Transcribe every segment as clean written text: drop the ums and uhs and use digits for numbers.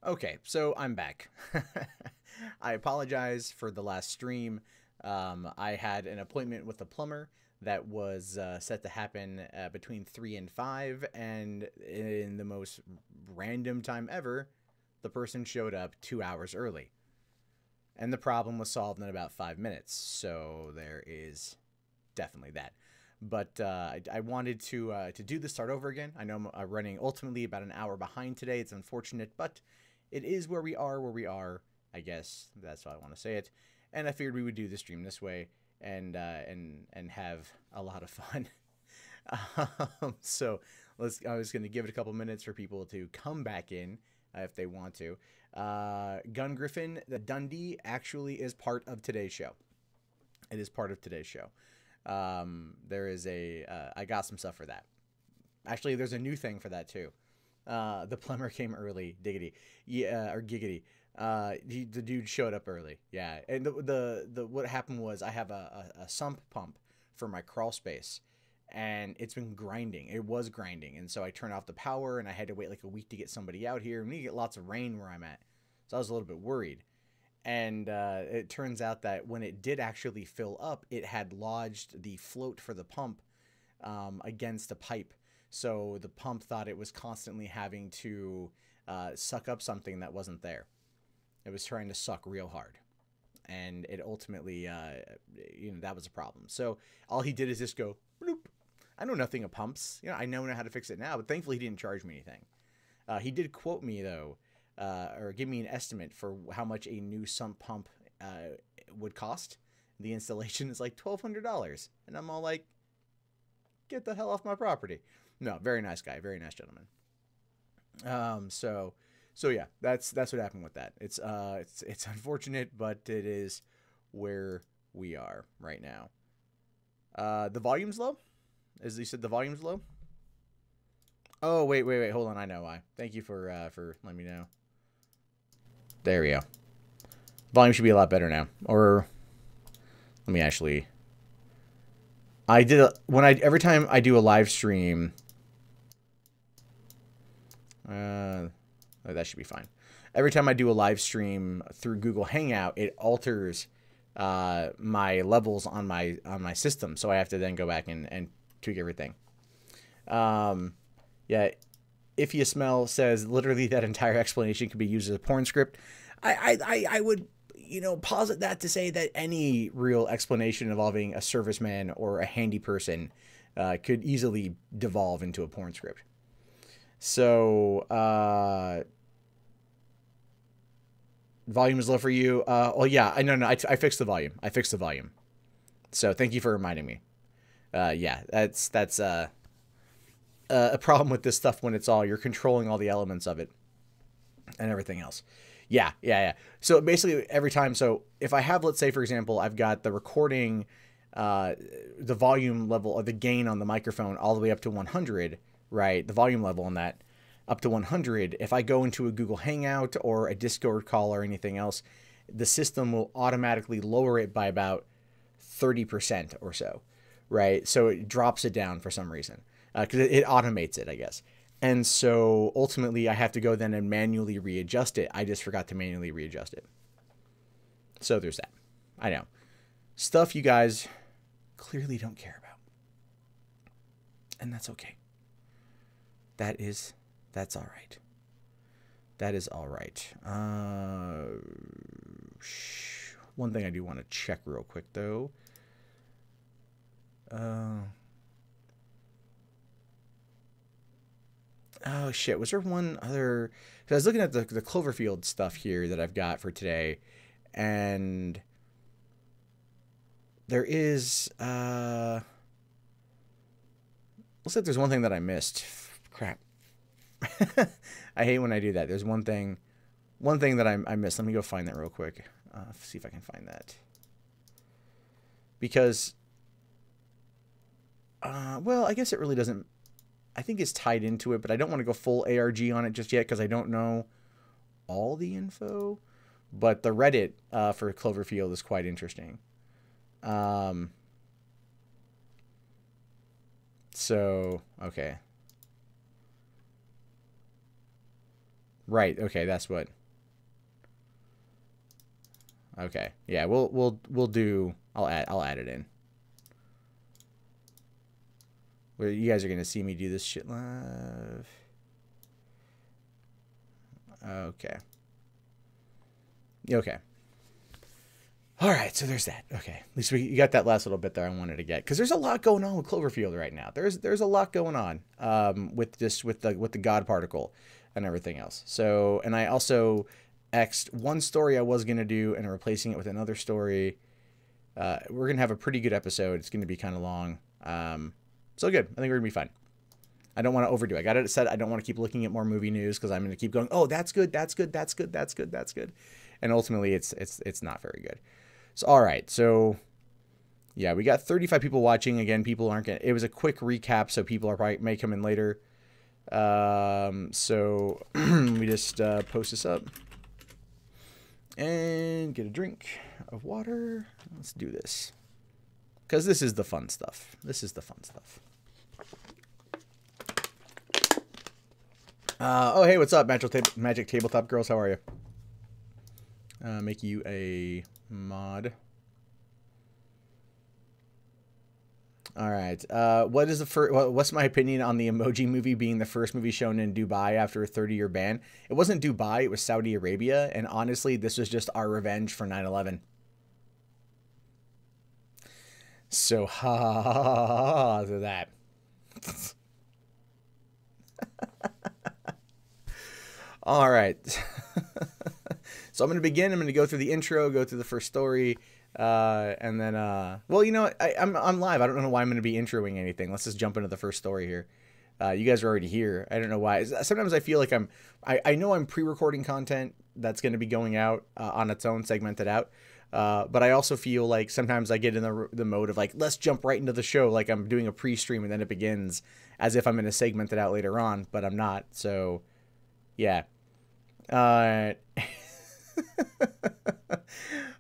Okay, so I'm back. I apologize for the last stream. I had an appointment with a plumber that was set to happen between 3 and 5, and in the most random time ever, the person showed up 2 hours early. And the problem was solved in about 5 minutes, so there is definitely that. But I wanted to do the start over again. I know I'm running ultimately about an hour behind today. It's unfortunate, but it is where we are. Where we are, I guess that's how I want to say it. And I figured we would do the stream this way and have a lot of fun. So I was going to give it a couple minutes for people to come back in if they want to. Gun Griffin, the Dundee actually is part of today's show. It is part of today's show. There is I got some stuff for that. Actually, there's a new thing for that too. The plumber came early, diggity, yeah, or giggity. The dude showed up early, yeah. And the what happened was I have a sump pump for my crawl space, and it's been grinding. It was grinding, and so I turned off the power, and I had to wait like a week to get somebody out here. And we get lots of rain where I'm at, so I was a little bit worried. And it turns out that when it did actually fill up, it had lodged the float for the pump against a pipe. So the pump thought it was constantly having to suck up something that wasn't there. It was trying to suck real hard. And it ultimately, that was a problem. So all he did is just go, bloop. I know nothing of pumps. I know how to fix it now, but thankfully he didn't charge me anything. He did quote me, though, or give me an estimate for how much a new sump pump would cost. The installation is like $1,200. And I'm all like, get the hell off my property. No, very nice guy. Very nice gentleman. So yeah, that's what happened with that. It's unfortunate, but it is where we are right now. The volume's low? As you said, the volume's low? Oh, wait. Hold on. I know why. Thank you for letting me know. There we go. Volume should be a lot better now. Or let me actually. Every time I do a live stream. That should be fine. Every time I do a live stream through Google Hangout, it alters my levels on my system, so I have to then go back and tweak everything. Yeah. If You Smell says literally that entire explanation could be used as a porn script. I would, posit that to say that any real explanation involving a serviceman or a handy person could easily devolve into a porn script. So, volume is low for you. Well, yeah, I fixed the volume. So thank you for reminding me. Yeah, that's a problem with this stuff when you're controlling all the elements of it and everything else. Yeah. So basically every time, so if I have, let's say, for example, I've got the recording, the volume level or the gain on the microphone all the way up to 100, right? The volume level on that up to 100. If I go into a Google Hangout or a Discord call or anything else, the system will automatically lower it by about 30% or so, right? So it drops it down for some reason. Because it automates it, I guess. And so ultimately I have to go then and manually readjust it. I just forgot to manually readjust it. So there's that. I know. Stuff you guys clearly don't care about. And that's okay. That's all right. That is all right. One thing I do want to check real quick, though. Oh, shit. Was there one other... Because I was looking at the Cloverfield stuff here that I've got for today. And there is... Looks like there's one thing that I missed. Crap. I hate when I do that. There's one thing that I missed. Let me go find that real quick. See if I can find that. Because... well, I guess it really doesn't... I think it's tied into it, but I don't want to go full ARG on it just yet because I don't know all the info. But the Reddit for Cloverfield is quite interesting. So, okay. Right. Okay, that's what. Okay. Yeah, we'll do. I'll add it in. Where you guys are gonna see me do this shit live. Okay. Okay. All right, so there's that. Okay, at least you got that last little bit there I wanted to get, because there's a lot going on with Cloverfield right now. There's a lot going on with the God particle and everything else. So, and I also X'd one story I was gonna do and replacing it with another story. We're gonna have a pretty good episode. It's gonna be kind of long. So good. I think we're gonna be fine. I don't want to overdo it. I got it set. I don't want to keep looking at more movie news, because I'm going to keep going, oh, that's good, that's good, that's good, that's good, that's good. And ultimately, it's not very good. So, all right. So, yeah, we got 35 people watching. Again, people aren't going to... It was a quick recap, so people are probably may come in later. So, we just post this up. And get a drink of water. Let's do this. Because this is the fun stuff. This is the fun stuff. Oh, hey, what's up, Magic Tabletop Girls? How are you? Make you a mod. All right. What is the first? What's my opinion on the Emoji Movie being the first movie shown in Dubai after a 30-year ban? It wasn't Dubai. It was Saudi Arabia. And honestly, this was just our revenge for 9/11. So, ha to that. All right. So I'm going to begin. I'm going to go through the intro, go through the first story, and then, well, you know, I'm live. I don't know why I'm going to be introing anything. Let's just jump into the first story here. You guys are already here. I don't know why. Sometimes I feel like I know I'm pre-recording content that's going to be going out on its own, segmented out. But I also feel like sometimes I get in the mode of like, let's jump right into the show. Like I'm doing a pre-stream and then it begins as if I'm going to segment it out later on, but I'm not. So yeah.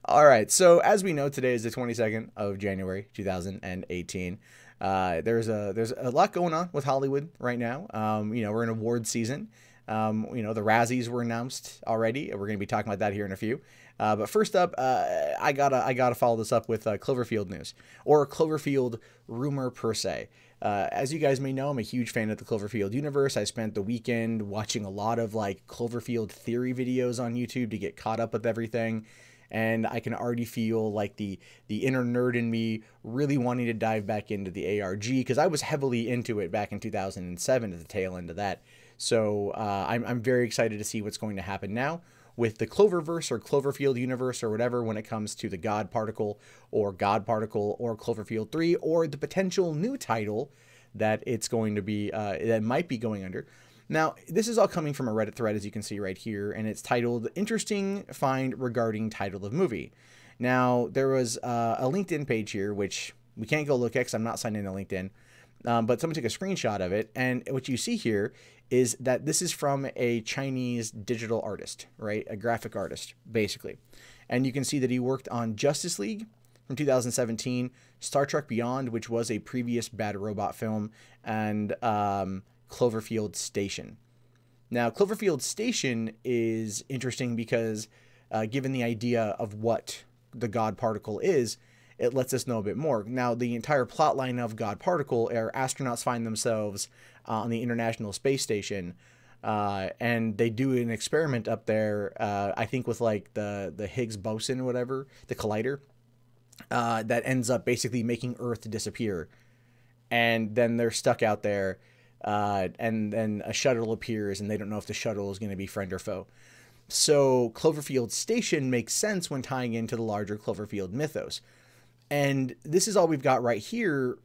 All right. So as we know, today is the 22nd of January, 2018. There's a lot going on with Hollywood right now. You know, we're in award season. You know, the Razzies were announced already. We're going to be talking about that here in a few. But first up, I gotta follow this up with Cloverfield news, or Cloverfield rumor per se. As you guys may know, I'm a huge fan of the Cloverfield universe. I spent the weekend watching a lot of like Cloverfield theory videos on YouTube to get caught up with everything. And I can already feel like the inner nerd in me really wanting to dive back into the ARG, because I was heavily into it back in 2007 at the tail end of that. So I'm very excited to see what's going to happen now with the Cloververse or Cloverfield universe or whatever when it comes to the God Particle or Cloverfield 3, or the potential new title that it's going to be, that might be going under. Now, this is all coming from a Reddit thread, as you can see right here, and it's titled Interesting Find Regarding Title of Movie. Now, there was a LinkedIn page here, which we can't go look at because I'm not signed into LinkedIn, but someone took a screenshot of it, and what you see here is that this is from a Chinese digital artist, right? A graphic artist, basically. And you can see that he worked on Justice League from 2017, Star Trek Beyond, which was a previous Bad Robot film, and Cloverfield Station. Now, Cloverfield Station is interesting because given the idea of what the God Particle is, it lets us know a bit more. Now, the entire plot line of God Particle are astronauts find themselves on the International Space Station, and they do an experiment up there, I think with like the Higgs boson or whatever, the collider, that ends up basically making Earth disappear. And then they're stuck out there, and then a shuttle appears, and they don't know if the shuttle is going to be friend or foe. So Cloverfield Station makes sense when tying into the larger Cloverfield mythos. And this is all we've got right here,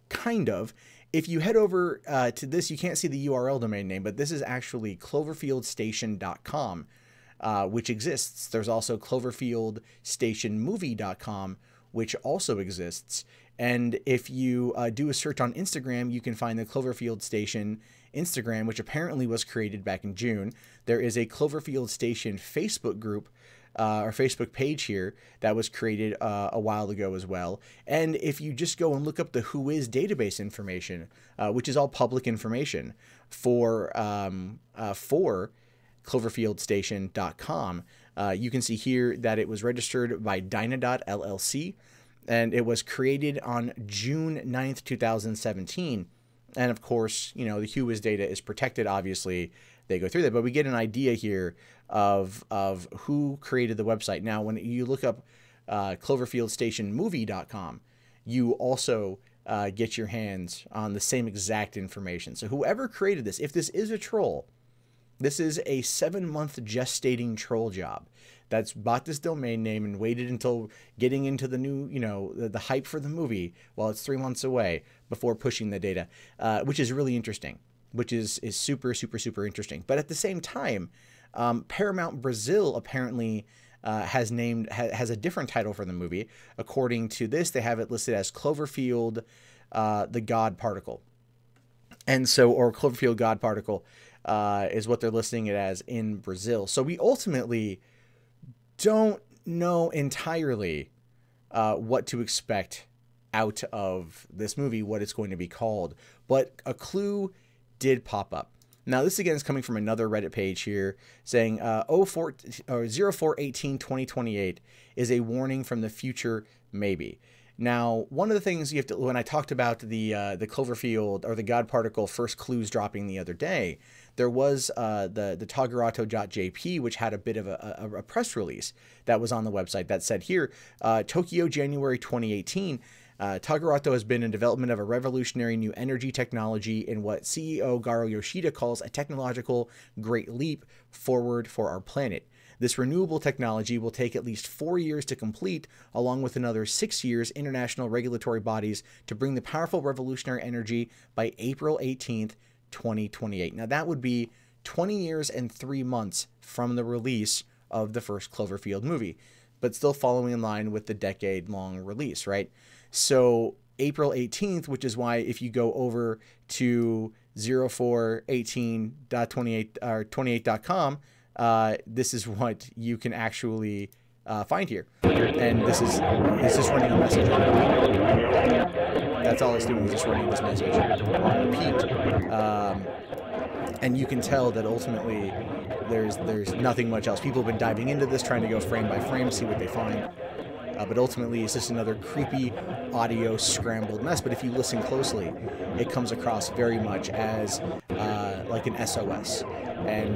kind of. If you head over to this, you can't see the URL domain name, but this is actually cloverfieldstation.com, which exists. There's also cloverfieldstationmovie.com, which also exists. And if you do a search on Instagram, you can find the Cloverfield Station Instagram, which apparently was created back in June. There is a Cloverfield Station Facebook group, or Facebook page here that was created a while ago as well. And if you just go and look up the Whois database information, which is all public information for CloverFieldStation.com, you can see here that it was registered by Dynadot LLC, and it was created on June 9th, 2017. And of course, you know, the Whois data is protected. Obviously, they go through that, but we get an idea here of who created the website. Now, when you look up CloverFieldStationMovie.com, you also get your hands on the same exact information. So whoever created this, if this is a troll, this is a 7-month gestating troll job that's bought this domain name and waited until getting into the new, you know, the hype for the movie while it's 3 months away before pushing the data, which is really interesting, which is super, super, super interesting. But at the same time, Paramount Brazil apparently has a different title for the movie. According to this, they have it listed as Cloverfield, the God Particle. And so, or Cloverfield God Particle is what they're listing it as in Brazil. So we ultimately don't know entirely what to expect out of this movie, what it's going to be called. But a clue did pop up. Now, this again is coming from another Reddit page here saying 04/18/2028 is a warning from the future, maybe. Now, one of the things you have to, when I talked about the Cloverfield or the God Particle first clues dropping the other day, there was the Togarato.jp, which had a bit of a press release that was on the website that said here, Tokyo, January 2018, Togarato has been in development of a revolutionary new energy technology in what CEO Garo Yoshida calls a technological great leap forward for our planet. This renewable technology will take at least 4 years to complete, along with another 6 years international regulatory bodies to bring the powerful revolutionary energy by April 18th, 2028. Now that would be 20 years and 3 months from the release of the first Cloverfield movie, but still following in line with the decade-long release, right? So April 18th, which is why if you go over to 04/18.28 or 28.com, this is what you can actually find here. And this is running a message. That's all it's doing, is just running this message on repeat. And you can tell that ultimately there's nothing much else. People have been diving into this, trying to go frame by frame, see what they find. But ultimately, it's just another creepy audio scrambled mess. But if you listen closely, it comes across very much as like an SOS, and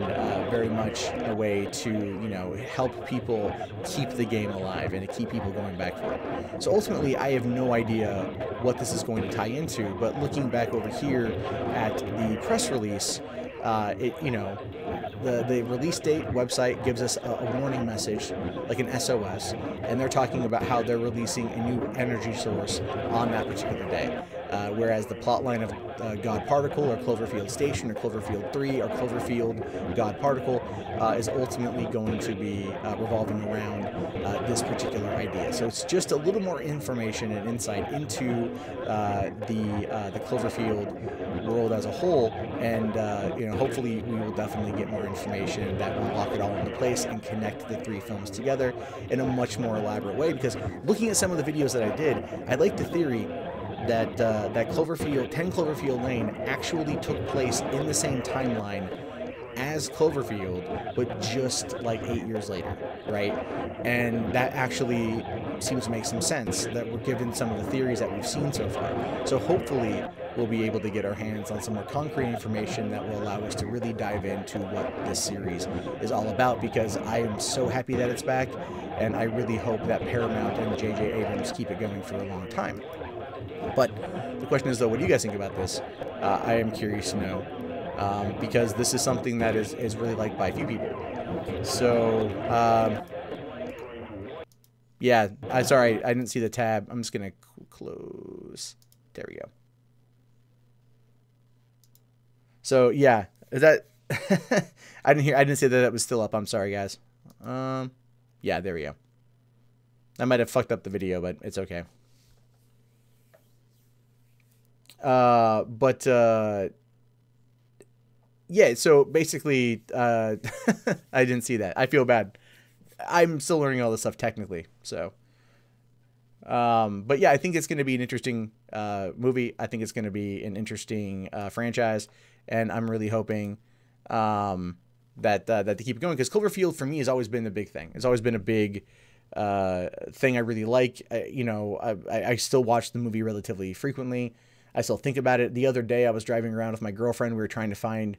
very much a way to, you know, help people keep the game alive and to keep people going back for it. So ultimately, I have no idea what this is going to tie into. But looking back over here at the press release, you know, the release date website gives us a warning message, like an SOS, and they're talking about how they're releasing a new energy source on that particular day. Whereas the plotline of God Particle or Cloverfield Station or Cloverfield 3 or Cloverfield God Particle is ultimately going to be revolving around this particular idea. So it's just a little more information and insight into the Cloverfield world as a whole, and you know, hopefully we will definitely get more information that will lock it all into place and connect the 3 films together in a much more elaborate way. Because looking at some of the videos that I did, I like the theory that that 10 Cloverfield Lane actually took place in the same timeline as Cloverfield, but just like 8 years later, right? And that actually seems to make some sense, that we're given some of the theories that we've seen so far. So hopefully we'll be able to get our hands on some more concrete information that will allow us to really dive into what this series is all about, because I am so happy that it's back, and I really hope that Paramount and J.J. Abrams keep it going for a long time. But the question is, though, what do you guys think about this? I am curious to know, because this is something that is really liked by a few people. So, yeah, sorry, I didn't see the tab. I'm just going to close. There we go. So, yeah, is that... I didn't say that it was still up. I'm sorry, guys. Yeah, there we go. I might have fucked up the video, but it's okay. Yeah, so basically, I didn't see that. I feel bad. I'm still learning all this stuff technically, so. But yeah, I think it's going to be an interesting movie. I think it's going to be an interesting franchise, and I'm really hoping that they keep going, because Cloverfield for me has always been the big thing. It's always been a big thing I really like. I still watch the movie relatively frequently. I still think about it. The other day I was driving around with my girlfriend. We were trying to find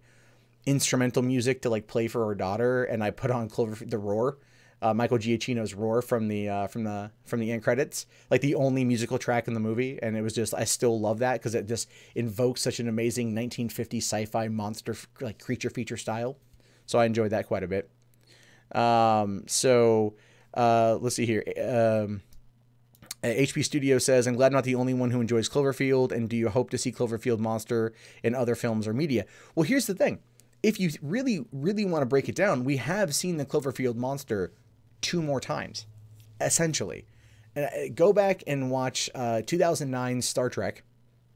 instrumental music to like play for our daughter, and I put on the Roar, Michael Giacchino's Roar from the end credits, like the only musical track in the movie. And it was just, I still love that because it just invokes such an amazing 1950s sci-fi monster like creature feature style. So I enjoyed that quite a bit. Let's see here. HP Studio says, I'm glad I'm not the only one who enjoys Cloverfield, and do you hope to see Cloverfield Monster in other films or media? Well, here's the thing. If you really, really want to break it down, we have seen the Cloverfield Monster 2 more times, essentially. Go back and watch 2009 Star Trek,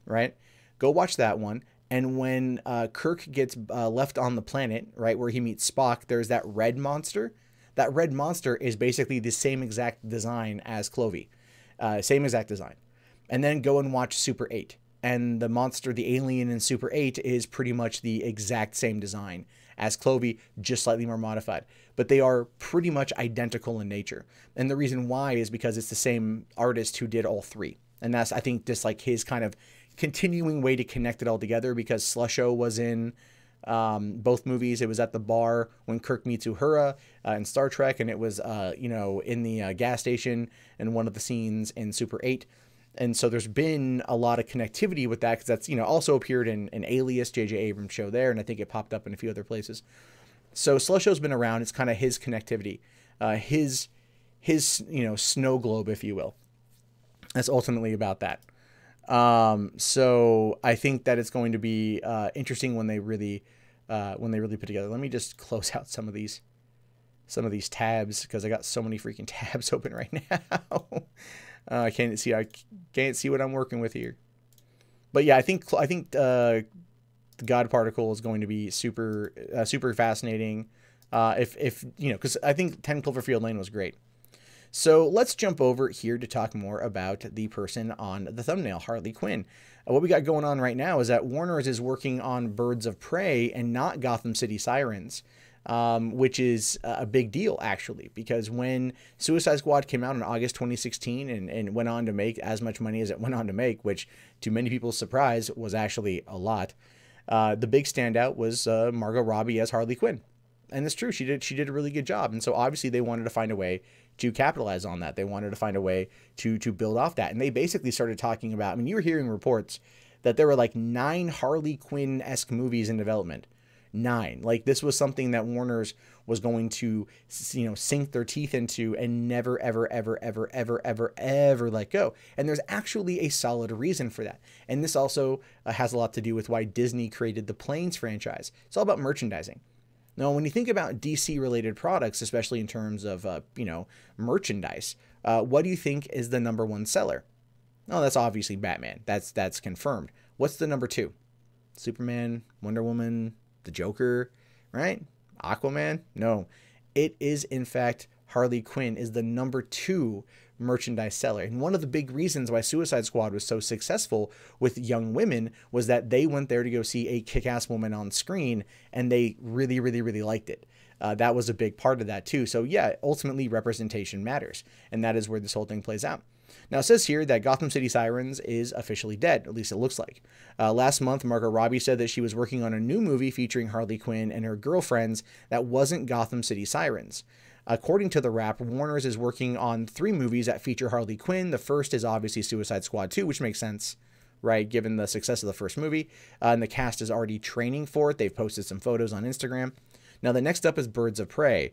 right? Go watch that one. And when Kirk gets left on the planet, right, where he meets Spock, there's that red monster. That red monster is basically the same exact design as Clovey. Same exact design. And then go and watch Super 8. And the monster, the alien in Super 8 is pretty much the exact same design as Clovey, just slightly more modified. But they are pretty much identical in nature. And the reason why is because it's the same artist who did all 3. And that's, I think, just like his kind of continuing way to connect it all together, because Slusho was in both movies. It was at the bar when Kirk meets Uhura in Star Trek, and it was in the gas station in one of the scenes in Super 8. And so there's been a lot of connectivity with that, because that's also appeared in an Alias, J.J. Abrams show there, and I think it popped up in a few other places. So Slusho's been around. It's kind of his connectivity, his snow globe, if you will. That's ultimately about that. So I think that it's going to be interesting when they really put together. Let me just close out some of these tabs, because I got so many freaking tabs open right now. I can't see what I'm working with here. But yeah, I think the God Particle is going to be super fascinating. Because I think 10 Cloverfield Lane was great. So let's jump over here to talk more about the person on the thumbnail, Harley Quinn. What we got going on right now is that Warner's is working on Birds of Prey and not Gotham City Sirens, which is a big deal, actually, because when Suicide Squad came out in August 2016 and went on to make as much money as it went on to make, which to many people's surprise was actually a lot, the big standout was Margot Robbie as Harley Quinn. And it's true, she did a really good job. And so obviously they wanted to find a way to capitalize on that. They wanted to find a way to build off that. And they basically started talking about, you were hearing reports that there were like 9 Harley Quinn-esque movies in development. 9. Like, this was something that Warner's was going to, sink their teeth into and never, ever, ever, ever, ever, ever, ever let go. And there's actually a solid reason for that. And this also has a lot to do with why Disney created the Planes franchise. It's all about merchandising. Now, when you think about DC-related products, especially in terms of, merchandise, what do you think is the number 1 seller? Oh, that's obviously Batman. That's confirmed. What's the number 2? Superman, Wonder Woman, the Joker, right? Aquaman? No. It is, in fact, Harley Quinn is the number 2 merchandise seller. And one of the big reasons why Suicide Squad was so successful with young women was that they went there to go see a kick-ass woman on screen, and they really, really, really liked it. That was a big part of that too. So yeah, ultimately representation matters, and that is where this whole thing plays out. Now, it says here that Gotham City Sirens is officially dead, at least it looks like. Last month, Margot Robbie said that she was working on a new movie featuring Harley Quinn and her girlfriends that wasn't Gotham City Sirens. According to the Wrap, Warner's is working on 3 movies that feature Harley Quinn. The first is obviously Suicide Squad 2, which makes sense, right, given the success of the first movie. And the cast is already training for it. They've posted some photos on Instagram. Now, the next up is Birds of Prey.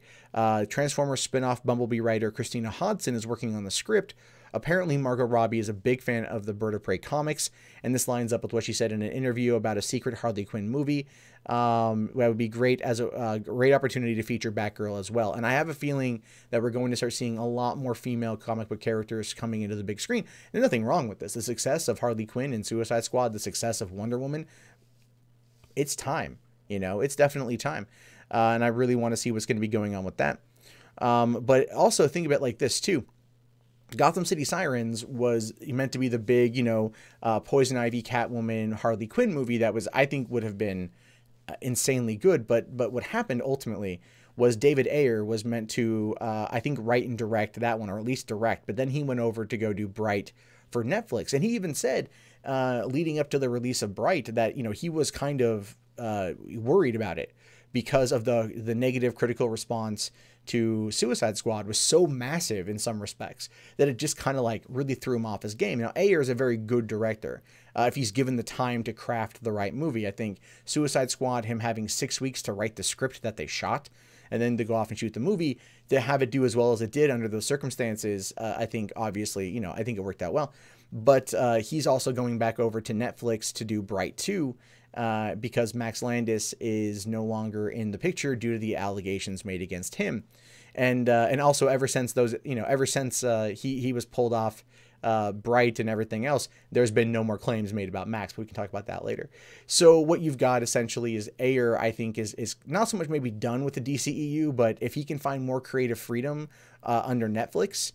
Transformers spin-off Bumblebee writer Christina Hodson is working on the script. Apparently, Margot Robbie is a big fan of the Bird of Prey comics, and this lines up with what she said in an interview about a secret Harley Quinn movie. That would be great as a great opportunity to feature Batgirl as well. And I have a feeling that we're going to start seeing a lot more female comic book characters coming into the big screen. There's nothing wrong with this. The success of Harley Quinn and Suicide Squad, the success of Wonder Woman, it's time. It's definitely time. And I really want to see what's going to be going on with that. But also think about it like this too. Gotham City Sirens was meant to be the big, Poison Ivy, Catwoman, Harley Quinn movie that was, I think, would have been insanely good. But what happened ultimately was David Ayer was meant to, I think, write and direct that one, or at least direct. But then he went over to go do Bright for Netflix. And he even said, leading up to the release of Bright, that, you know, he was kind of worried about it because of the negative critical response to Suicide Squad was so massive in some respects that it just kind of like really threw him off his game. Now, Ayer is a very good director. If he's given the time to craft the right movie. I think Suicide Squad, him having 6 weeks to write the script that they shot and then to go off and shoot the movie, to have it do as well as it did under those circumstances, I think obviously, you know, I think it worked out well. But he's also going back over to Netflix to do Bright 2 because Max Landis is no longer in the picture due to the allegations made against him. And also ever since those, you know, ever since he was pulled off Bright and everything else, there's been no more claims made about Max, but we can talk about that later. So what you've got essentially is Ayer, I think, is not so much maybe done with the DCEU, but if he can find more creative freedom under Netflix,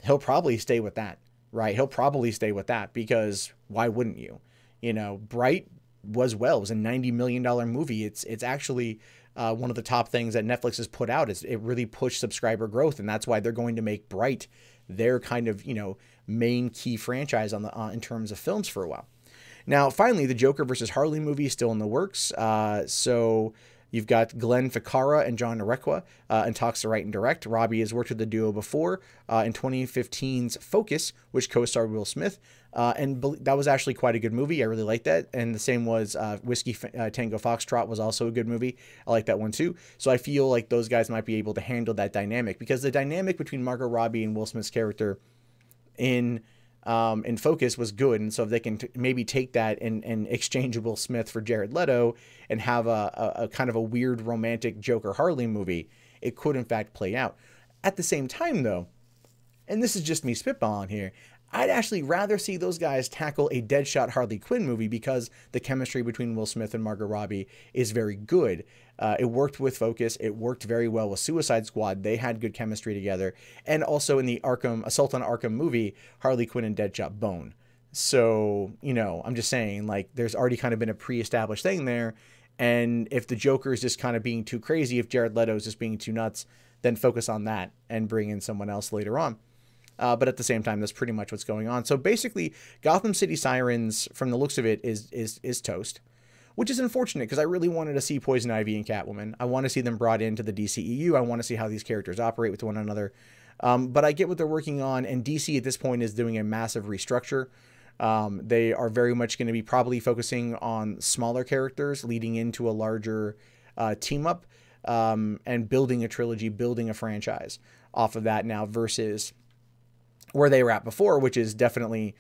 he'll probably stay with that, right? He'll probably stay with that because why wouldn't you? You know, Bright was it was a $90 million movie. It's actually one of the top things that Netflix has put out. Is it really pushed subscriber growth, and that's why they're going to make Bright their kind of, you know, main key franchise on the in terms of films for a while. Now, finally, the Joker versus Harley movie is still in the works. So you've got Glenn Ficarra and John Arequa in talks to write and direct. Robbie has worked with the duo before in 2015's Focus, which co-starred Will Smith. And that was actually quite a good movie. I really liked that. And the same was Whiskey Tango Foxtrot was also a good movie. I like that one too. So I feel like those guys might be able to handle that dynamic, because the dynamic between Margot Robbie and Will Smith's character in Focus was good. And so if they can maybe take that and exchange Will Smith for Jared Leto and have a kind of a weird romantic Joker Harley movie, it could in fact play out. At the same time though, and this is just me spitballing here, I'd actually rather see those guys tackle a Deadshot Harley Quinn movie, because the chemistry between Will Smith and Margot Robbie is very good. It worked with Focus. It worked very well with Suicide Squad. They had good chemistry together. And also in the Assault on Arkham movie, Harley Quinn and Deadshot bone. So, you know, I'm just saying, like, there's already kind of been a pre-established thing there. And if the Joker is just kind of being too crazy, if Jared Leto is just being too nuts, then focus on that and bring in someone else later on. But at the same time, that's pretty much what's going on. So basically, Gotham City Sirens, from the looks of it, is toast, which is unfortunate, because I really wanted to see Poison Ivy and Catwoman. I want to see them brought into the DCEU. I want to see how these characters operate with one another. But I get what they're working on, and DC at this point is doing a massive restructure. They are very much going to be probably focusing on smaller characters leading into a larger team up, and building a trilogy, building a franchise off of that now, versus where they were at before, which is definitely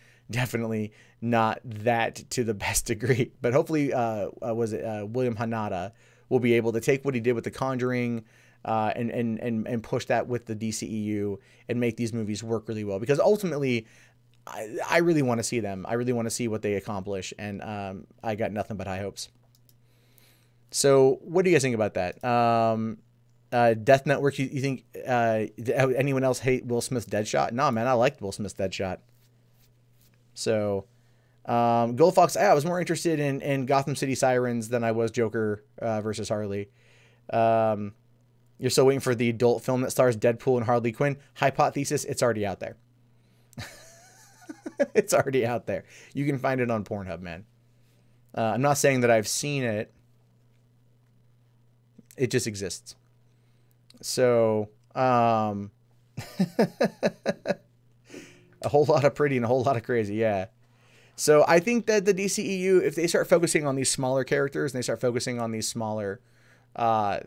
not that to the best degree. But hopefully, William Hanada will be able to take what he did with The Conjuring and push that with the DCEU and make these movies work really well. Because ultimately, I really want to see them. I really want to see what they accomplish, and I got nothing but high hopes. So what do you guys think about that? Death Network, you think anyone else hate Will Smith's Deadshot? Nah, man, I liked Will Smith's Deadshot. So Gold Fox, I was more interested in Gotham City Sirens than I was Joker versus Harley. You're still waiting for the adult film that stars Deadpool and Harley Quinn. Hypothesis, it's already out there. It's already out there. You can find it on Pornhub, man. I'm not saying that I've seen it. It just exists. So, a whole lot of pretty and a whole lot of crazy, yeah. So I think that the DCEU, if they start focusing on these smaller characters and they start focusing on these smaller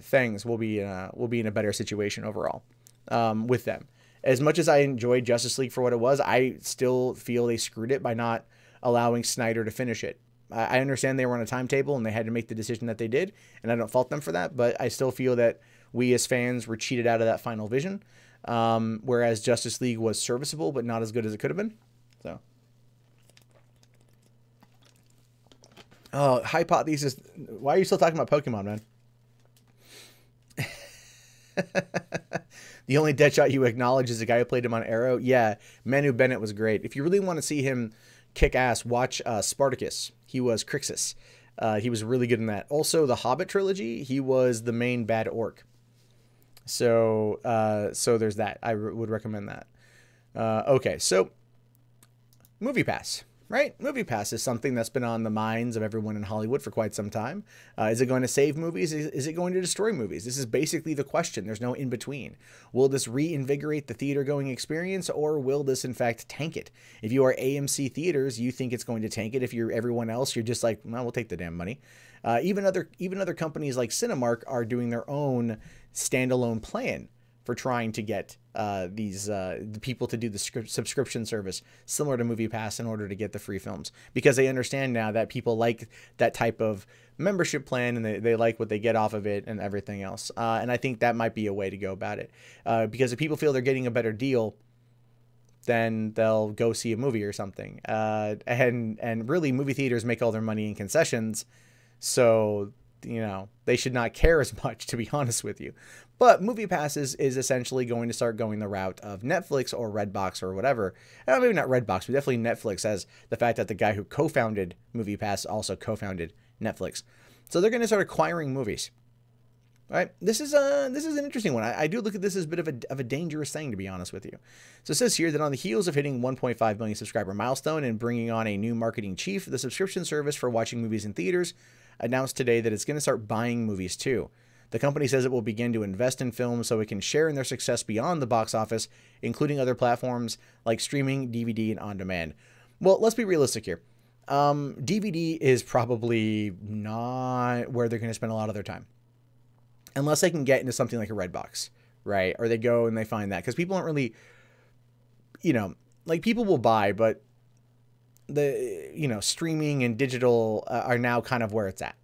things, we'll be in a better situation overall with them. As much as I enjoyed Justice League for what it was, I still feel they screwed it by not allowing Snyder to finish it. I understand they were on a timetable and they had to make the decision that they did, and I don't fault them for that, but I still feel that we as fans were cheated out of that final vision, whereas Justice League was serviceable, but not as good as it could have been. So, oh, Hypothesis, why are you still talking about Pokemon, man? The only Deadshot you acknowledge is the guy who played him on Arrow. Yeah, Manu Bennett was great. If you really want to see him kick ass, watch Spartacus. He was Crixus He was really good in that. Also, the Hobbit trilogy, he was the main bad orc. So there's that. I would recommend that. Okay, so MoviePass, right? MoviePass is something that's been on the minds of everyone in Hollywood for quite some time. Is it going to save movies? Is it going to destroy movies? This is basically the question. There's no in between. Will this reinvigorate the theater-going experience, or will this, in fact, tank it? If you are AMC Theaters, you think it's going to tank it. If you're everyone else, you're just like, well, we'll take the damn money. Even other companies like Cinemark are doing their own standalone plan for trying to get the people to do the subscription service similar to MoviePass in order to get the free films, because they understand now that people like that type of membership plan and they like what they get off of it and everything else. And I think that might be a way to go about it, because if people feel they're getting a better deal, then they'll go see a movie or something. And really, movie theaters make all their money in concessions, so they should not care as much, to be honest with you. But MoviePass is essentially going to start going the route of Netflix or Redbox or whatever. Maybe not Redbox, but definitely Netflix, as the fact that the guy who co-founded MoviePass also co-founded Netflix. So they're going to start acquiring movies. All right, this is an interesting one. I do look at this as a bit of a dangerous thing, to be honest with you. So it says here that on the heels of hitting 1.5 million subscriber milestone and bringing on a new marketing chief, the subscription service for watching movies in theaters announced today that it's going to start buying movies too. The company says it will begin to invest in films so it can share in their success beyond the box office, including other platforms like streaming, DVD, and on-demand. Well, let's be realistic here. DVD is probably not where they're going to spend a lot of their time, unless they can get into something like a Redbox, right? Or they go and they find that, because people aren't really, like, people will buy, but the streaming and digital are now kind of where it's at.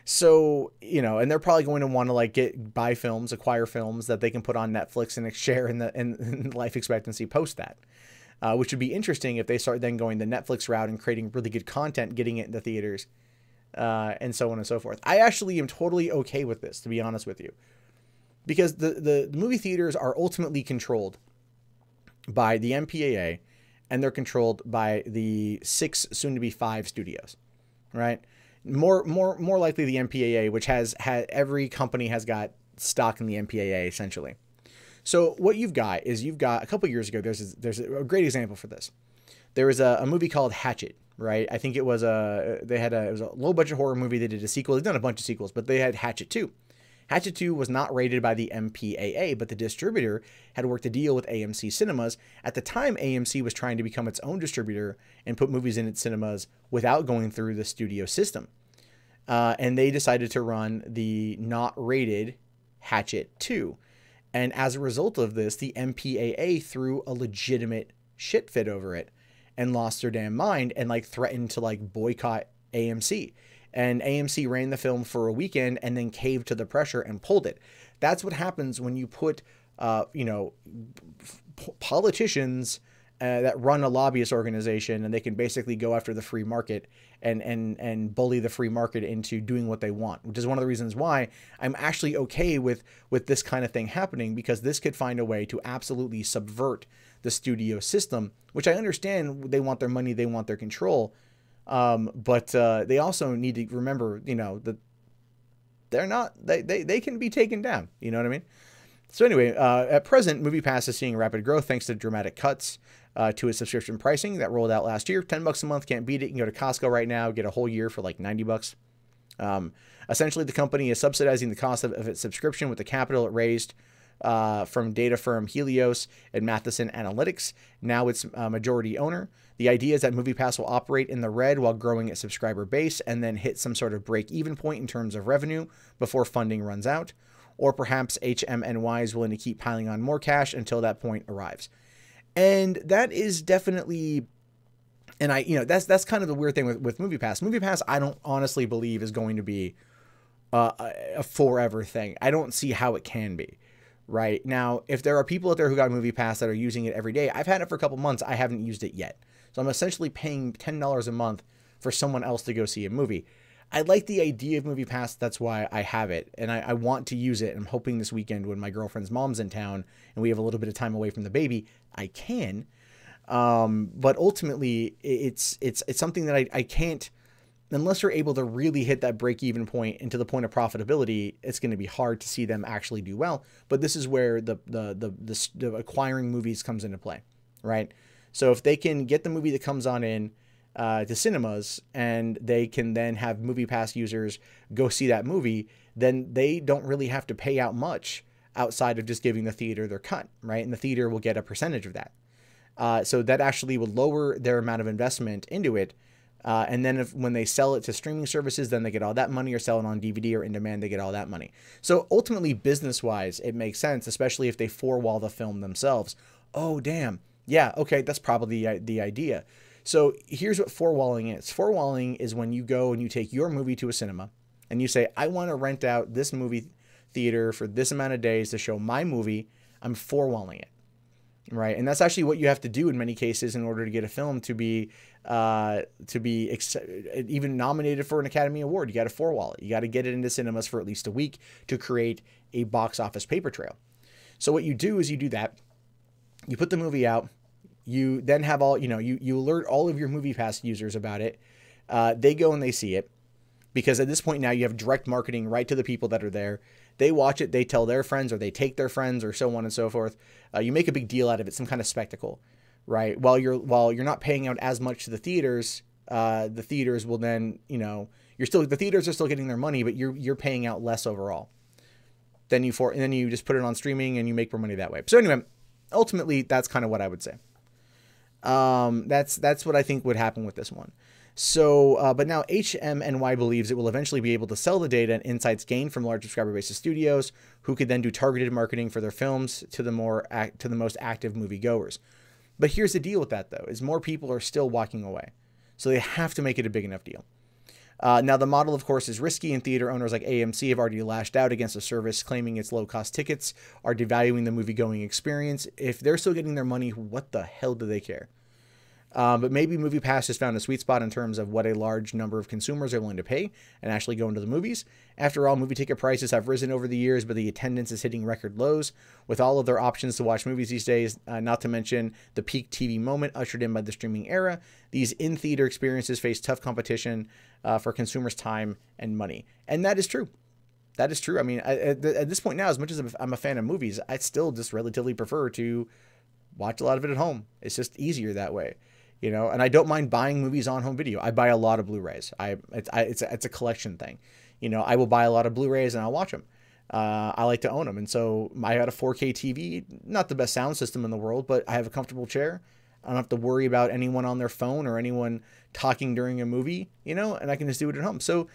So, and they're probably going to want to buy films, acquire films that they can put on Netflix and share in the life expectancy post that, which would be interesting if they start then going the Netflix route and creating really good content, getting it in the theaters, and so on and so forth. I actually am totally okay with this, to be honest with you, because the movie theaters are ultimately controlled by the MPAA, and they're controlled by the 6, soon to be 5 studios, right? More likely the MPAA, which has every company has got stock in the MPAA essentially. So what you've got is a couple years ago, there's a great example for this. There was a movie called Hatchet, right? I think it was it was a low budget horror movie. They did a sequel. They've done a bunch of sequels, but they had Hatchet 2. Hatchet 2 was not rated by the MPAA, but the distributor had worked a deal with AMC Cinemas. At the time, AMC was trying to become its own distributor and put movies in its cinemas without going through the studio system. And they decided to run the not rated Hatchet 2. And as a result of this, the MPAA threw a legitimate shit fit over it and lost their damn mind and threatened to boycott AMC. And AMC ran the film for a weekend and then caved to the pressure and pulled it. That's what happens when you put, politicians that run a lobbyist organization, and they can basically go after the free market and bully the free market into doing what they want, which is one of the reasons why I'm actually okay with this kind of thing happening, because this could find a way to absolutely subvert the studio system, which I understand they want their money, they want their control. But they also need to remember, that they're not, they can be taken down. You know what I mean? So anyway, at present, MoviePass is seeing rapid growth thanks to dramatic cuts to its subscription pricing that rolled out last year. $10 a month, can't beat it. You can go to Costco right now, get a whole year for $90. Essentially, the company is subsidizing the cost of its subscription with the capital it raised from data firm Helios and Matheson Analytics. Now it's a majority owner. The idea is that MoviePass will operate in the red while growing its subscriber base and then hit some sort of break-even point in terms of revenue before funding runs out. Or perhaps HMNY is willing to keep piling on more cash until that point arrives. And that is definitely, and that's kind of the weird thing with MoviePass. MoviePass, I don't honestly believe is going to be a forever thing. I don't see how it can be. Right now, if there are people out there who got MoviePass that are using it every day, I've had it for a couple months. I haven't used it yet. So I'm essentially paying $10 a month for someone else to go see a movie. I like the idea of MoviePass. That's why I have it. And I want to use it. I'm hoping this weekend when my girlfriend's mom's in town and we have a little bit of time away from the baby, I can. But ultimately, it's something that I can't unless you're able to really hit that break-even point and to the point of profitability, it's going to be hard to see them actually do well. But this is where the acquiring movies comes into play, right? So if they can get the movie that comes on in to cinemas, and they can then have MoviePass users go see that movie, then they don't really have to pay out much outside of just giving the theater their cut, right? And the theater will get a percentage of that. So that actually would lower their amount of investment into it. And then when they sell it to streaming services, then they get all that money, or sell it on DVD or in demand, they get all that money. So ultimately, business-wise, it makes sense, especially if they four-wall the film themselves. Oh, damn. Yeah, okay, that's probably the idea. So here's what four-walling is. Four-walling is when you go and you take your movie to a cinema and you say, I want to rent out this movie theater for this amount of days to show my movie. I'm four-walling it, right? And that's actually what you have to do in many cases in order to get a film to be even nominated for an Academy Award. You got to four-wall it. You got to get it into cinemas for at least a week to create a box office paper trail. So what you do is you do that. You put the movie out. You then have all, you alert all of your MoviePass users about it. They go and they see it, because at this point now you have direct marketing right to the people that are there. They watch it, they tell their friends, or they take their friends, or so on and so forth. You make a big deal out of it, some kind of spectacle, right? While you're not paying out as much to the theaters will then, the theaters are still getting their money, but you're paying out less overall. And then you just put it on streaming and you make more money that way. So anyway, ultimately that's kind of what I would say. That's what I think would happen with this one. So, but now HMNY believes it will eventually be able to sell the data and insights gained from large subscriber bases studios, who could then do targeted marketing for their films to the most active moviegoers. But here's the deal with that, though, is more people are still walking away. So they have to make it a big enough deal. Now, the model, of course, is risky, and theater owners like AMC have already lashed out against the service, claiming its low-cost tickets are devaluing the movie-going experience. If they're still getting their money, what the hell do they care? But maybe MoviePass has found a sweet spot in terms of what a large number of consumers are willing to pay and actually go into the movies. After all, movie ticket prices have risen over the years, but the attendance is hitting record lows. With all of their options to watch movies these days, not to mention the peak TV moment ushered in by the streaming era, these in-theater experiences face tough competition for consumers' time and money. And that is true. That is true. I mean, at this point now, as much as I'm a fan of movies, I still just relatively prefer to watch a lot of it at home. It's just easier that way. And I don't mind buying movies on home video. I buy a lot of Blu-rays. It's a collection thing. I will buy a lot of Blu-rays and I'll watch them. I like to own them. And so I got a 4K TV, not the best sound system in the world, but I have a comfortable chair. I don't have to worry about anyone on their phone or anyone talking during a movie, and I can just do it at home. So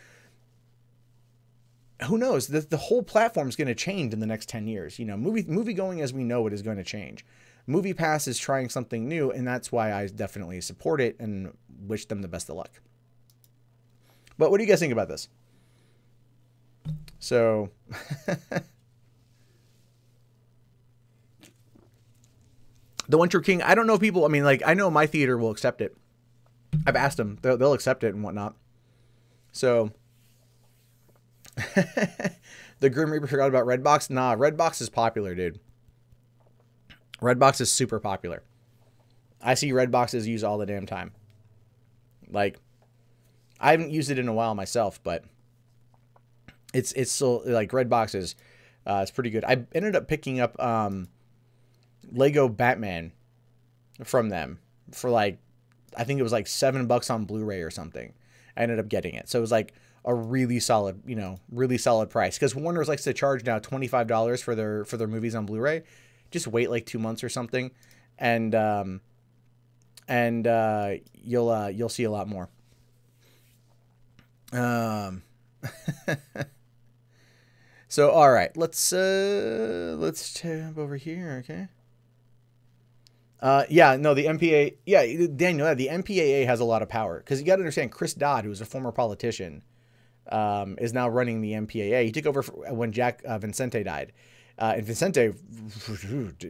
who knows? The whole platform is going to change in the next 10 years. Movie going as we know it is going to change. MoviePass is trying something new, and that's why I definitely support it and wish them the best of luck. But what do you guys think about this? So, The One True King, I don't know people, I know my theater will accept it. I've asked them, they'll accept it and whatnot. So, the Grim Reaper forgot about Redbox. Nah, Redbox is popular, dude. Redbox is super popular. I see Redboxes used all the damn time. I haven't used it in a while myself, but it's still, Redbox is, it's pretty good. I ended up picking up, Lego Batman from them for I think it was $7 on Blu-ray or something. I ended up getting it. So it was a really solid, really solid price. Because Warner likes to charge now $25 for their movies on Blu-ray. Just wait 2 months or something, and you'll see a lot more. So all right, let's tab over here, okay? Yeah, no, the MPA, yeah, Daniel, the MPAA has a lot of power, because you got to understand, Chris Dodd, who's a former politician, is now running the MPAA. He took over when Jack Vicente died. And Vicente,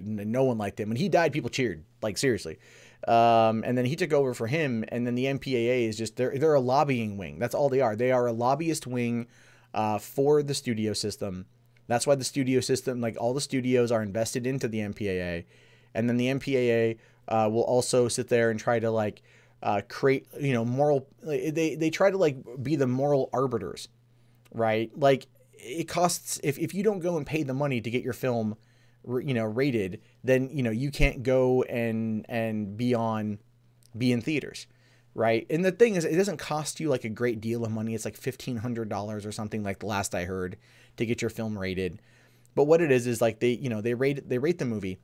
no one liked him. When he died, people cheered, seriously. And then he took over for him, and then the MPAA is just, they're a lobbying wing. That's all they are. They are a lobbyist wing for the studio system. That's why the studio system, all the studios are invested into the MPAA. And then the MPAA will also sit there and try to, create, you know, moral, they try to like be the moral arbiters, right? Like it costs, if you don't go and pay the money to get your film, you know, rated, then, you know, you can't go and be in theaters, right? And the thing is, it doesn't cost you like a great deal of money. It's like $1,500 or something, like the last I heard, to get your film rated. But what it is like they, you know, they rate the movie.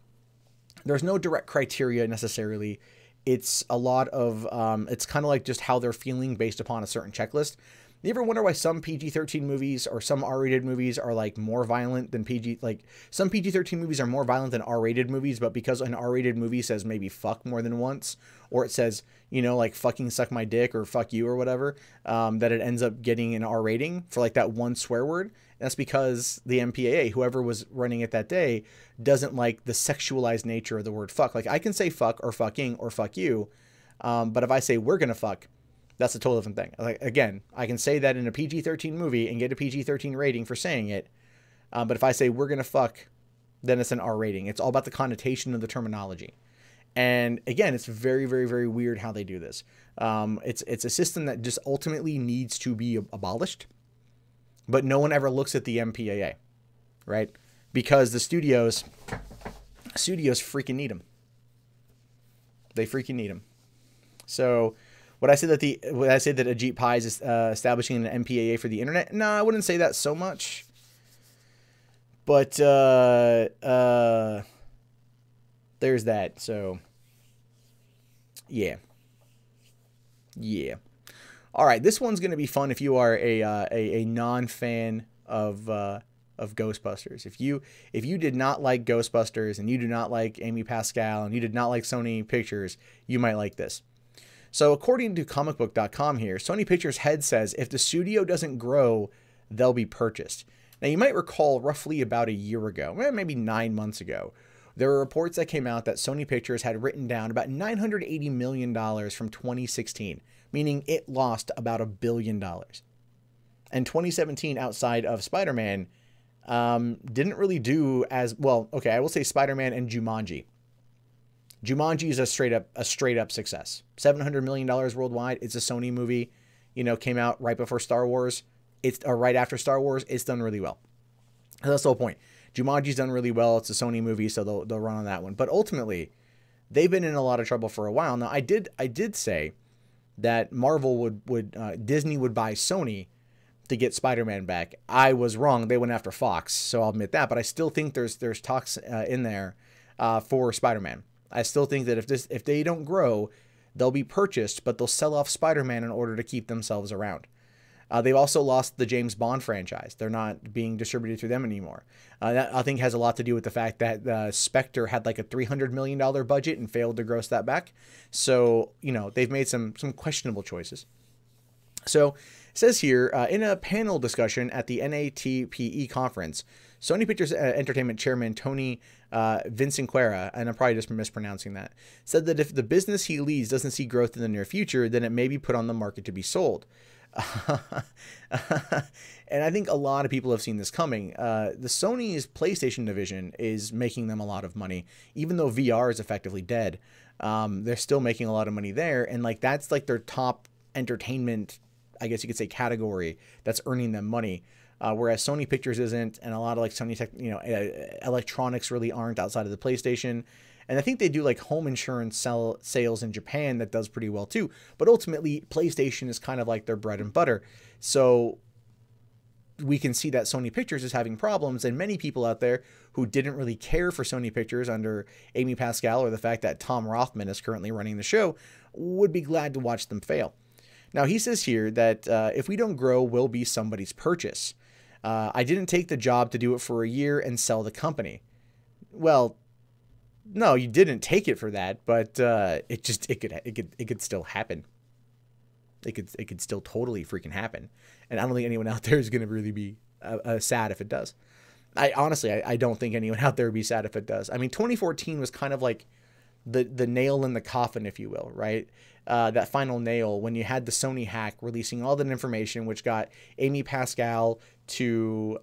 There's no direct criteria necessarily. It's a lot of, it's kind of like just how they're feeling based upon a certain checklist. You ever wonder why some PG-13 movies or some R-rated movies are like more violent than like some PG-13 movies are more violent than R-rated movies, but because an R-rated movie says maybe fuck more than once, or it says, you know, like fucking suck my dick or fuck you or whatever, that it ends up getting an R rating for like that one swear word. And that's because the MPAA, whoever was running it that day, doesn't like the sexualized nature of the word fuck. Like I can say fuck or fucking or fuck you, but if I say we're gonna fuck, that's a totally different thing. Like, again, I can say that in a PG-13 movie and get a PG-13 rating for saying it. But if I say we're going to fuck, then it's an R rating. It's all about the connotation of the terminology. And again, it's very, very, very weird how they do this. It's a system that just ultimately needs to be abolished. But no one ever looks at the MPAA, right? Because the studios freaking need them. They freaking need them. So... Would I say that Ajit Pai is establishing an MPAA for the internet? No, I wouldn't say that so much. But there's that. So yeah. All right, this one's gonna be fun if you are a non-fan of Ghostbusters. If you did not like Ghostbusters and you do not like Amy Pascal and you did not like Sony Pictures, you might like this. So according to comicbook.com here, Sony Pictures head says if the studio doesn't grow, they'll be purchased. Now you might recall roughly about a year ago, maybe 9 months ago, there were reports that came out that Sony Pictures had written down about $980 million from 2016, meaning it lost about $1 billion. And 2017, outside of Spider-Man, didn't really do as well. Okay, I will say Spider-Man and Jumanji. Jumanji is a straight up success. $700 million worldwide. It's a Sony movie, you know, came out right before Star Wars. Right after Star Wars. It's done really well. And that's the whole point. Jumanji's done really well. It's a Sony movie, so they'll run on that one. But ultimately, they've been in a lot of trouble for a while. Now, I did say that Marvel Disney would buy Sony to get Spider-Man back. I was wrong. They went after Fox, so I'll admit that. But I still think there's talks in there for Spider-Man. I still think that if they don't grow, they'll be purchased, but they'll sell off Spider-Man in order to keep themselves around. They've also lost the James Bond franchise. They're not being distributed through them anymore. That I think has a lot to do with the fact that Spectre had like a $300 million budget and failed to gross that back. So, you know, they've made some questionable choices. So it says here, in a panel discussion at the NATPE conference, Sony Pictures Entertainment Chairman Tony Vinciquerra, and I'm probably just mispronouncing that, said that if the business he leads doesn't see growth in the near future, then it may be put on the market to be sold. And I think a lot of people have seen this coming. The Sony's PlayStation division is making them a lot of money, even though VR is effectively dead. They're still making a lot of money there, and like that's like their top entertainment, I guess you could say, category that's earning them money. Whereas Sony Pictures isn't, and a lot of like Sony electronics really aren't outside of the PlayStation. And I think they do like home insurance sales in Japan that does pretty well too. But ultimately, PlayStation is kind of like their bread and butter. So we can see that Sony Pictures is having problems, and many people out there who didn't really care for Sony Pictures under Amy Pascal or the fact that Tom Rothman is currently running the show would be glad to watch them fail. Now, he says here that if we don't grow, we'll be somebody's purchase. I didn't take the job to do it for a year and sell the company. Well, no, you didn't take it for that, but it could still happen. It could still totally freaking happen. And I don't think anyone out there is going to really be sad if it does. I don't think anyone out there would be sad if it does. I mean, 2014 was kind of like the nail in the coffin, if you will, right? That final nail when you had the Sony hack releasing all that information, which got Amy Pascal to,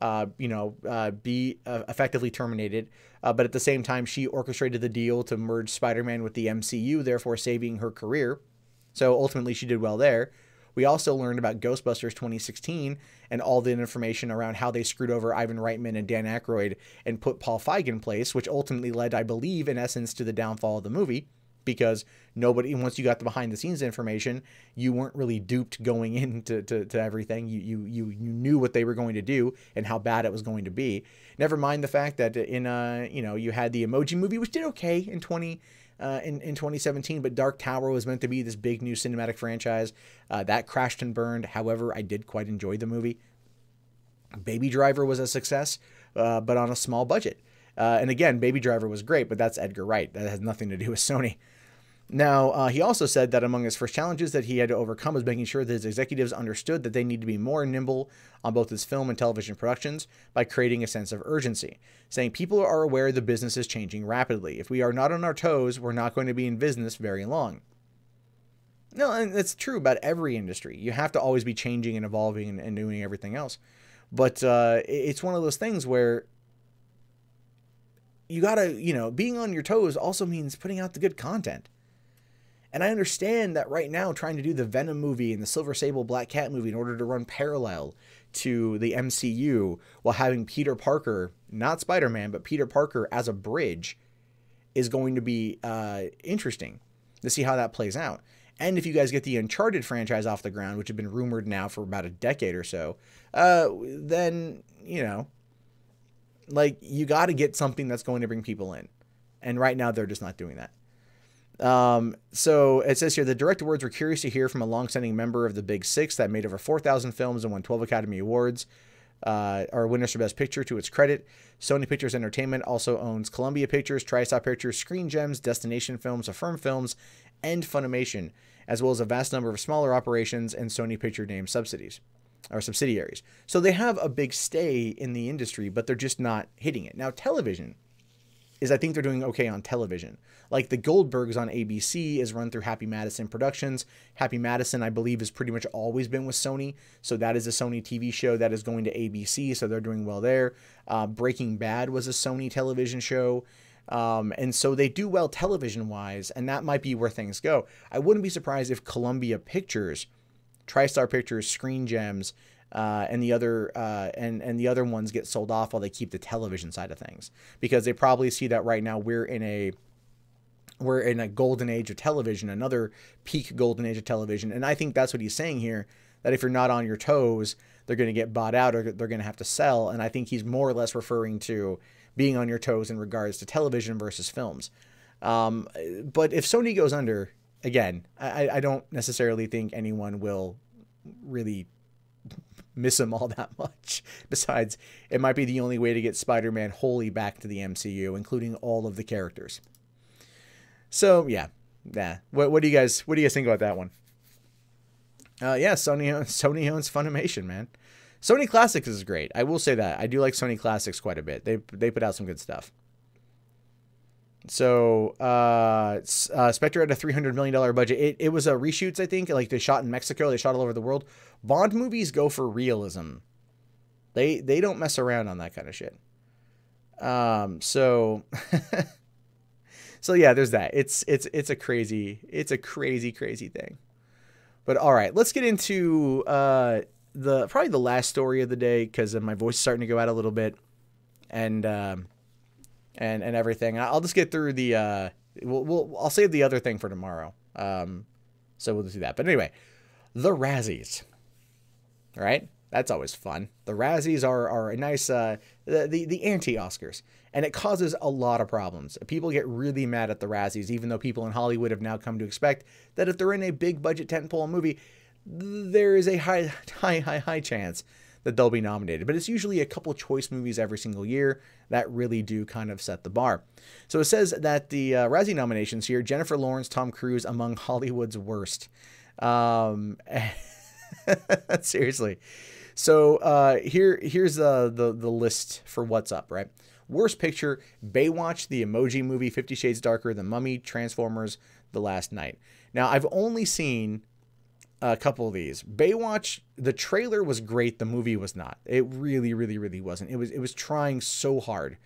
be effectively terminated. But at the same time, she orchestrated the deal to merge Spider-Man with the MCU, therefore saving her career. So ultimately she did well there. We also learned about Ghostbusters 2016 and all the information around how they screwed over Ivan Reitman and Dan Aykroyd and put Paul Feig in place, which ultimately led, I believe, in essence, to the downfall of the movie, because nobody, once you got the behind the scenes information, you weren't really duped going into to everything. You knew what they were going to do and how bad it was going to be. Never mind the fact that you had the Emoji Movie, which did okay in 2017, but Dark Tower was meant to be this big new cinematic franchise that crashed and burned. However, I did quite enjoy the movie. Baby Driver was a success, but on a small budget. And again, Baby Driver was great, but that's Edgar Wright. That has nothing to do with Sony. Now, he also said that among his first challenges that he had to overcome was making sure that his executives understood that they need to be more nimble on both his film and television productions by creating a sense of urgency, saying people are aware the business is changing rapidly. If we are not on our toes, we're not going to be in business very long. No, and that's true about every industry. You have to always be changing and evolving and doing everything else. But it's one of those things where you gotta, being on your toes also means putting out the good content. And I understand that right now trying to do the Venom movie and the Silver Sable Black Cat movie in order to run parallel to the MCU while having Peter Parker, not Spider-Man, but Peter Parker as a bridge is going to be interesting to see how that plays out. And if you guys get the Uncharted franchise off the ground, which have been rumored now for about a decade or so, then, you got to get something that's going to bring people in. And right now they're just not doing that. So it says here, the direct words were curious to hear from a longstanding member of the Big Six that made over 4,000 films and won 12 Academy Awards, or winners for Best Picture to its credit. Sony Pictures Entertainment also owns Columbia Pictures, TriStar Pictures, Screen Gems, Destination Films, Affirm Films, and Funimation, as well as a vast number of smaller operations and Sony Picture name subsidiaries. So they have a big stay in the industry, but they're just not hitting it. Now, television I think they're doing okay on television. Like the Goldbergs on ABC is run through Happy Madison Productions. Happy Madison, I believe, has pretty much always been with Sony. So that is a Sony TV show that is going to ABC. So they're doing well there. Breaking Bad was a Sony television show. And so they do well television-wise, and that might be where things go. I wouldn't be surprised if Columbia Pictures, TriStar Pictures, Screen Gems, and the other ones get sold off while they keep the television side of things, because they probably see that right now we're in a golden age of television, another peak golden age of television. And I think that's what he's saying here, that if you're not on your toes, they're going to get bought out or they're going to have to sell. And I think he's more or less referring to being on your toes in regards to television versus films. But if Sony goes under, again, I don't necessarily think anyone will really miss him all that much. Besides, it might be the only way to get Spider-Man wholly back to the MCU, including all of the characters. So yeah. What do you guys think about that one? Sony owns Funimation, man. Sony Classics is great. I will say that. I do like Sony Classics quite a bit. They put out some good stuff. So Spectre had a $300 million budget. It was a reshoots, I think. Like they shot in Mexico. They shot all over the world. Bond movies go for realism. They don't mess around on that kind of shit. So yeah, there's that. It's a crazy thing. But all right, let's get into probably the last story of the day, because my voice is starting to go out a little bit, and everything. I'll just get through the I'll save the other thing for tomorrow. So we'll do that. But anyway, the Razzies. All right, that's always fun. The Razzies are a nice the anti-Oscars, and it causes a lot of problems. People get really mad at the Razzies, even though people in Hollywood have now come to expect that if they're in a big budget tentpole movie, there is a high chance that they'll be nominated. But it's usually a couple choice movies every single year that really do kind of set the bar. So it says that the Razzie nominations here: Jennifer Lawrence, Tom Cruise among Hollywood's worst. Seriously. So here's the list for what's up, right? Worst picture: Baywatch, The Emoji Movie, 50 Shades Darker, The Mummy, Transformers, The Last Night. Now, I've only seen a couple of these. Baywatch, the trailer was great. The movie was not. It really wasn't. It was trying so hard.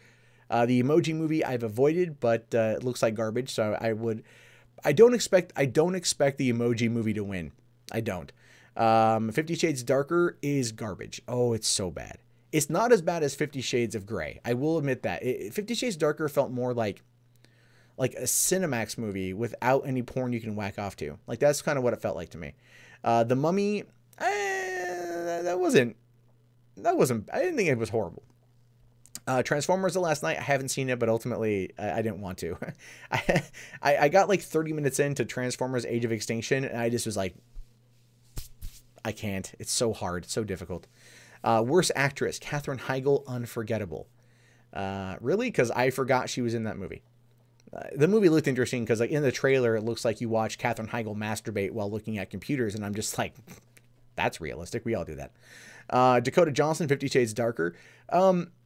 The Emoji Movie I've avoided, but it looks like garbage. So I don't expect the Emoji Movie to win. I don't. 50 Shades Darker is garbage. Oh, it's so bad. It's not as bad as 50 Shades of Grey. I will admit that. 50 Shades Darker felt more like a Cinemax movie without any porn you can whack off to. Like, that's kind of what it felt like to me. The Mummy, that wasn't, I didn't think it was horrible. Transformers The Last Night, I haven't seen it, but ultimately I didn't want to. I got like 30 minutes into Transformers Age of Extinction, and I just was like, I can't. It's so hard. It's so difficult. Worst actress, Katherine Heigl, Unforgettable. Really? Because I forgot she was in that movie. The movie looked interesting because, like, in the trailer, it looks like you watch Katherine Heigl masturbate while looking at computers, and I'm just like, that's realistic. We all do that. Dakota Johnson, 50 Shades Darker.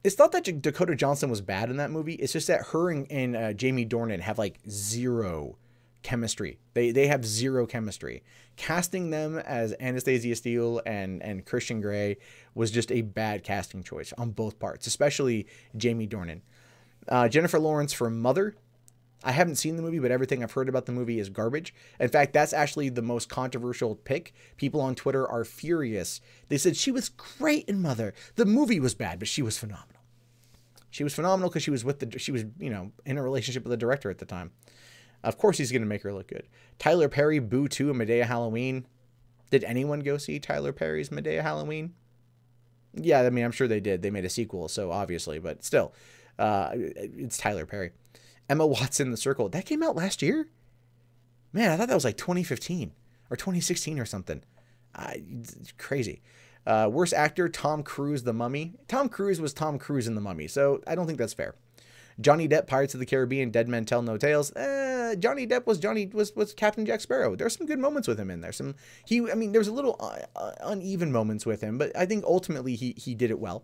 It's not that Dakota Johnson was bad in that movie. It's just that her and Jamie Dornan have like zero chemistry. They have zero chemistry. Casting them as Anastasia Steele and Christian Grey was just a bad casting choice on both parts, especially Jamie Dornan. Jennifer Lawrence for Mother. I haven't seen the movie, but everything I've heard about the movie is garbage. In fact, that's actually the most controversial pick. People on Twitter are furious. They said she was great in Mother. The movie was bad, but she was phenomenal. She was phenomenal because she was in a relationship with the director at the time. Of course, he's going to make her look good. Tyler Perry, Boo 2, and Medea Halloween. Did anyone go see Tyler Perry's Medea Halloween? Yeah, I mean, I'm sure they did. They made a sequel, so obviously, but still, it's Tyler Perry. Emma Watson, The Circle. That came out last year? Man, I thought that was like 2015 or 2016 or something. It's crazy. Worst actor, Tom Cruise, The Mummy. Tom Cruise was Tom Cruise in The Mummy, so I don't think that's fair. Johnny Depp, Pirates of the Caribbean, Dead Men Tell No Tales. Johnny Depp was Captain Jack Sparrow. There's some good moments with him in there. There's a little uneven moments with him, but I think ultimately he did it well.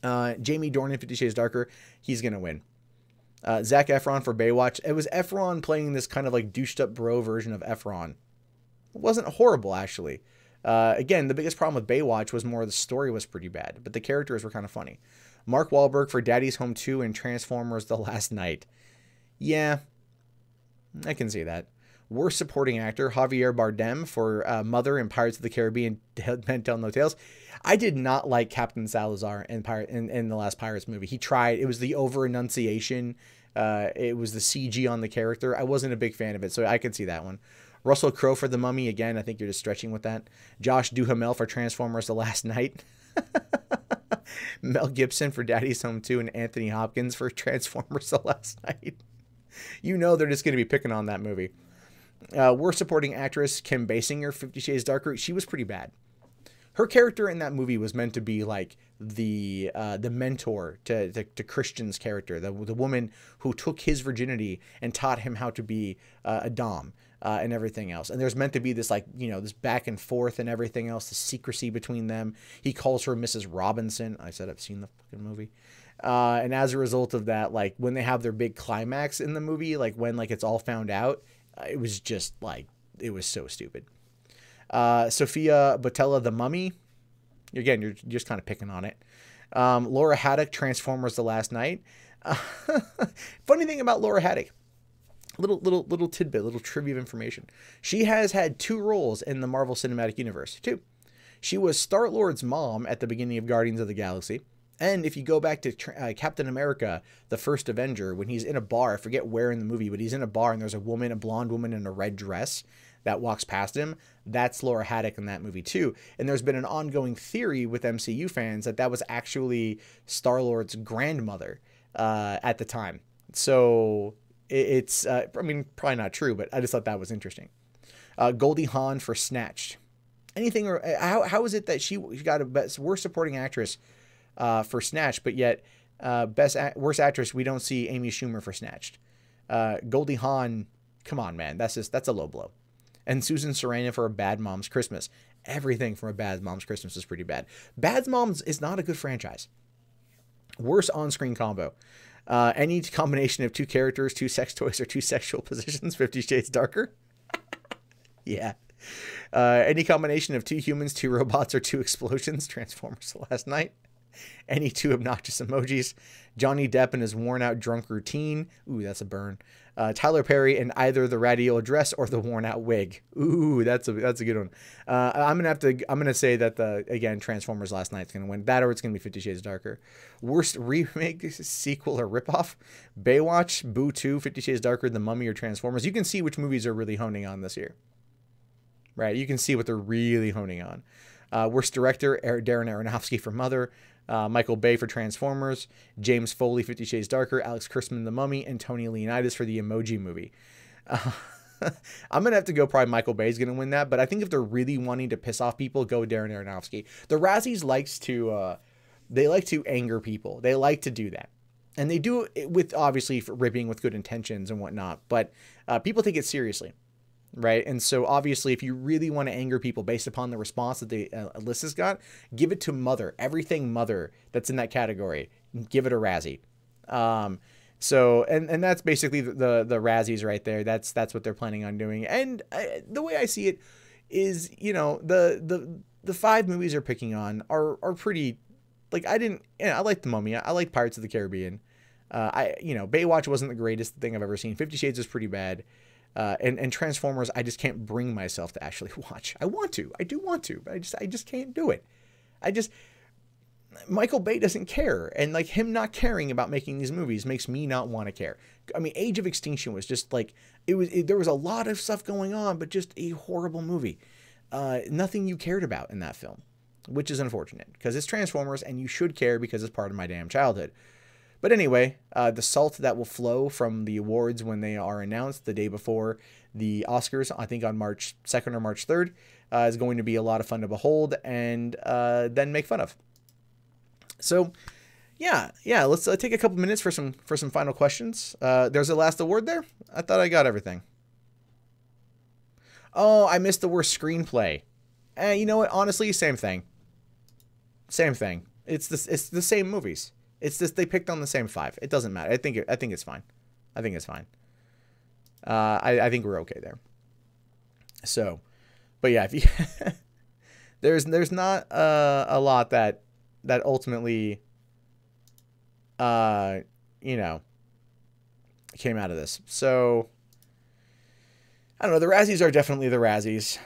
Jamie Dornan, 50 Shades Darker, he's gonna win. Zac Efron for Baywatch. It was Efron playing this kind of like douched up bro version of Efron. It wasn't horrible, actually. Again, the biggest problem with Baywatch was more the story was pretty bad, but the characters were kind of funny. Mark Wahlberg for Daddy's Home 2 and Transformers The Last Night. Yeah, I can see that. Worst supporting actor, Javier Bardem for Mother and Pirates of the Caribbean, Dead Men Tell No Tales. I did not like Captain Salazar in the last Pirates movie. He tried. It was the over-enunciation. It was the CG on the character. I wasn't a big fan of it, so I could see that one. Russell Crowe for The Mummy. Again, I think you're just stretching with that. Josh Duhamel for Transformers The Last Night. Mel Gibson for Daddy's Home 2 and Anthony Hopkins for Transformers The Last Night. You know they're just going to be picking on that movie. Worst supporting actress, Kim Basinger, 50 Shades Darker. She was pretty bad. Her character in that movie was meant to be like the mentor to Christian's character, the woman who took his virginity and taught him how to be a dom and everything else. And there's meant to be this this back and forth and everything else, the secrecy between them. He calls her Mrs. Robinson. I said I've seen the fucking movie. And as a result of that, like when they have their big climax in the movie, like when it's all found out, it was just like, it was so stupid. Sophia Botella, The Mummy. Again, you're just kind of picking on it. Laura Haddock, Transformers The Last Night. Funny thing about Laura Haddock, little tidbit, little trivia of information. She has had 2 roles in the Marvel Cinematic Universe. 2. She was Star-Lord's mom at the beginning of Guardians of the Galaxy. And if you go back to Captain America, the First Avenger, when he's in a bar, I forget where in the movie, but he's in a bar and there's a blonde woman in a red dress that walks past him. That's Laura Haddock in that movie too. And there's been an ongoing theory with MCU fans that was actually Star-Lord's grandmother at the time. So it's, probably not true, but I just thought that was interesting. Goldie Hawn for Snatched. Anything, or how is it that she got a worst supporting actress for Snatched, but yet worst actress, we don't see Amy Schumer for Snatched. Goldie Hawn, come on, man, that's a low blow. And Susan Sarandon for A Bad Mom's Christmas. Everything from A Bad Mom's Christmas is pretty bad. Bad Moms is not a good franchise. Worst on-screen combo. Any combination of 2 characters, 2 sex toys, or 2 sexual positions, 50 Shades Darker. Yeah. Any combination of 2 humans, 2 robots, or 2 explosions, Transformers The Last Night. Any two obnoxious emojis. Johnny Depp and his worn out drunk routine. Ooh, that's a burn. Tyler Perry in either the ratty old dress or the worn out wig. Ooh, that's a good one. I'm gonna say that again Transformers Last Night's gonna win that, or it's gonna be 50 Shades Darker. Worst remake, sequel, or ripoff. Baywatch, Boo 2, 50 Shades Darker, The Mummy, or Transformers. You can see which movies are really honing on this year. Right, you can see what they're really honing on. Worst director, Darren Aronofsky for Mother. Michael Bay for Transformers, James Foley, 50 Shades Darker, Alex Kurtzman, The Mummy, and Tony Leonidas for the Emoji Movie. I'm going to have to go probably Michael Bay's going to win that, but I think if they're really wanting to piss off people, go Darren Aronofsky. The Razzies they like to anger people. They like to do that. And they do it with, obviously, ripping with good intentions and whatnot, but people take it seriously. Right. And so obviously, if you really want to anger people based upon the response that the list has got, give it to Mother. Everything Mother that's in that category, give it a Razzie. So and that's basically the Razzies right there. That's what they're planning on doing. And the way I see it is, the 5 movies they're picking on are pretty, like, I like The Mummy. I like Pirates of the Caribbean. Baywatch wasn't the greatest thing I've ever seen. 50 Shades is pretty bad. And Transformers, I just can't bring myself to actually watch. I do want to, but I just can't do it. Michael Bay doesn't care. And like him not caring about making these movies makes me not want to care. I mean, Age of Extinction was just like, there was a lot of stuff going on, but just a horrible movie. Nothing you cared about in that film, which is unfortunate because it's Transformers and you should care because it's part of my damn childhood. But anyway, the salt that will flow from the awards when they are announced the day before the Oscars, I think on March 2nd or March 3rd, is going to be a lot of fun to behold and then make fun of. So, yeah, let's take a couple minutes for some final questions. There's a last award there? I thought I got everything. Oh, I missed the worst screenplay. You know what? Honestly, same thing. Same thing. It's the same movies. It's just they picked on the same 5. It doesn't matter. I think it's fine. I think it's fine. I think we're okay there. So, but yeah, if you there's not a lot that ultimately came out of this. So I don't know. The Razzies are definitely the Razzies,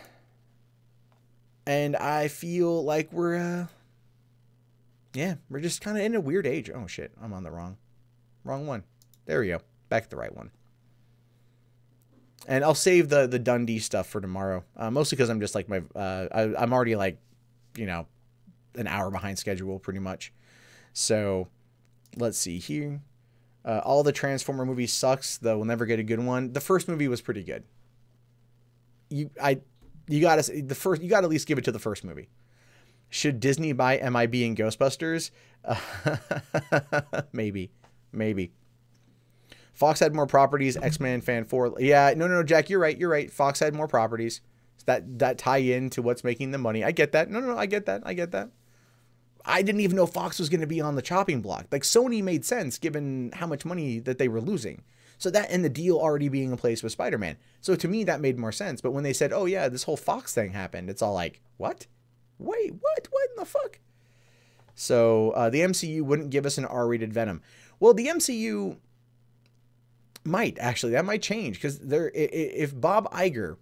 and I feel like we're just kind of in a weird age. Oh shit, I'm on the wrong one. There we go. Back at the right one. And I'll save the Dundee stuff for tomorrow. Mostly because I'm just like I'm already like, an hour behind schedule pretty much. So let's see here. All the Transformer movies sucks, though we'll never get a good one. The first movie was pretty good. You gotta at least give it to the first movie. Should Disney buy MIB and Ghostbusters? Maybe. Fox had more properties. X-Men Fan 4. Yeah, no, Jack, you're right. Fox had more properties that tie in to what's making the money. I get that. No, I get that. I didn't even know Fox was going to be on the chopping block. Like, Sony made sense given how much money that they were losing. So that and the deal already being in place with Spider-Man. So to me, that made more sense. But when they said, oh yeah, this whole Fox thing happened, it's all like, what? Wait, what? What in the fuck? So the MCU wouldn't give us an R-rated Venom. Well, the MCU might, actually. That might change. Because if Bob Iger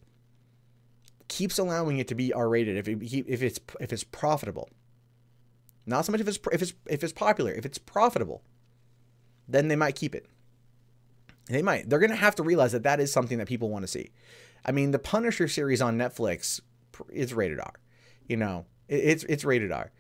keeps allowing it to be R-rated, if it's profitable, not so much if it's popular, if it's profitable, then they might keep it. They might. They're going to have to realize that is something that people want to see. I mean, the Punisher series on Netflix is rated R. It's rated R.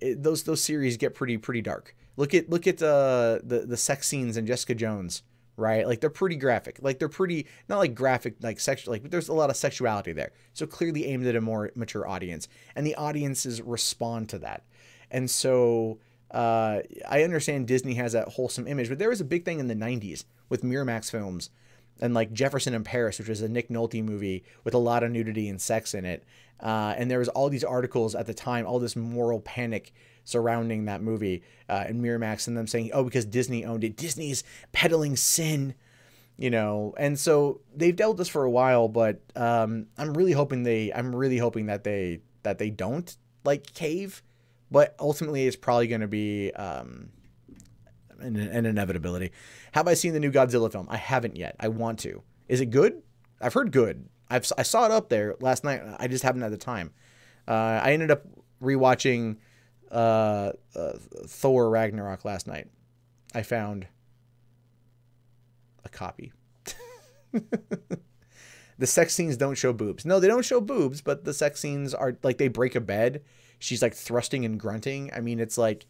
Those series get pretty dark. Look at the sex scenes in Jessica Jones, right? Like, they're pretty graphic. Like, they're pretty, not like graphic, like sexual, like, there's a lot of sexuality there. So clearly aimed at a more mature audience, and the audiences respond to that. And so I understand Disney has that wholesome image, but there was a big thing in the 90s with Miramax films and like Jefferson in Paris, which was a Nick Nolte movie with a lot of nudity and sex in it. And there was all these articles at the time, all this moral panic surrounding that movie and Miramax and them saying, oh, because Disney owned it, Disney's peddling sin, and so they've dealt this for a while, but I'm really hoping that they don't like cave, But ultimately, it's probably going to be an inevitability. Have I seen the new Godzilla film? I haven't yet. I want to. Is it good? I've heard good. I saw it up there last night. I just haven't had the time. I ended up rewatching Thor Ragnarok last night. I found a copy. The sex scenes don't show boobs. No, they don't show boobs, but the sex scenes are like they break a bed. She's like thrusting and grunting. I mean, it's like,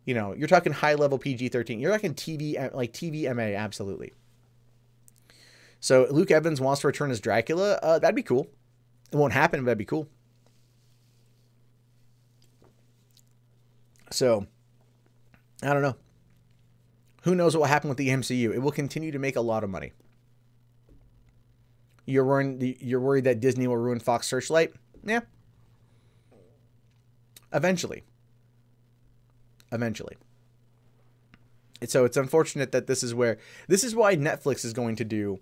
you know, you're talking high level PG-13. You're talking TV, like TV MA, absolutely. So Luke Evans wants to return as Dracula. That'd be cool. It won't happen, but that'd be cool. So, I don't know. Who knows what will happen with the MCU? It will continue to make a lot of money. You're worried that Disney will ruin Fox Searchlight? Yeah. Eventually. So it's unfortunate that this is why Netflix is going to do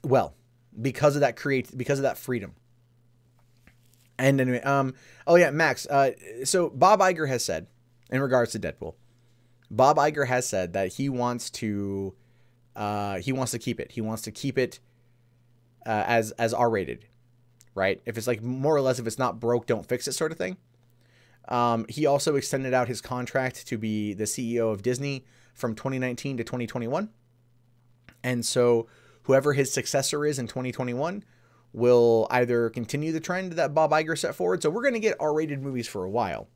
well, because of that freedom. And anyway, oh yeah, Max, so Bob Iger has said, in regards to Deadpool, Bob Iger has said that he wants to keep it. He wants to keep it as R-rated, right? If it's like more or less, if it's not broke, don't fix it sort of thing. He also extended out his contract to be the CEO of Disney from 2019 to 2021. And so whoever his successor is in 2021 will either continue the trend that Bob Iger set forward. So we're going to get R-rated movies for a while.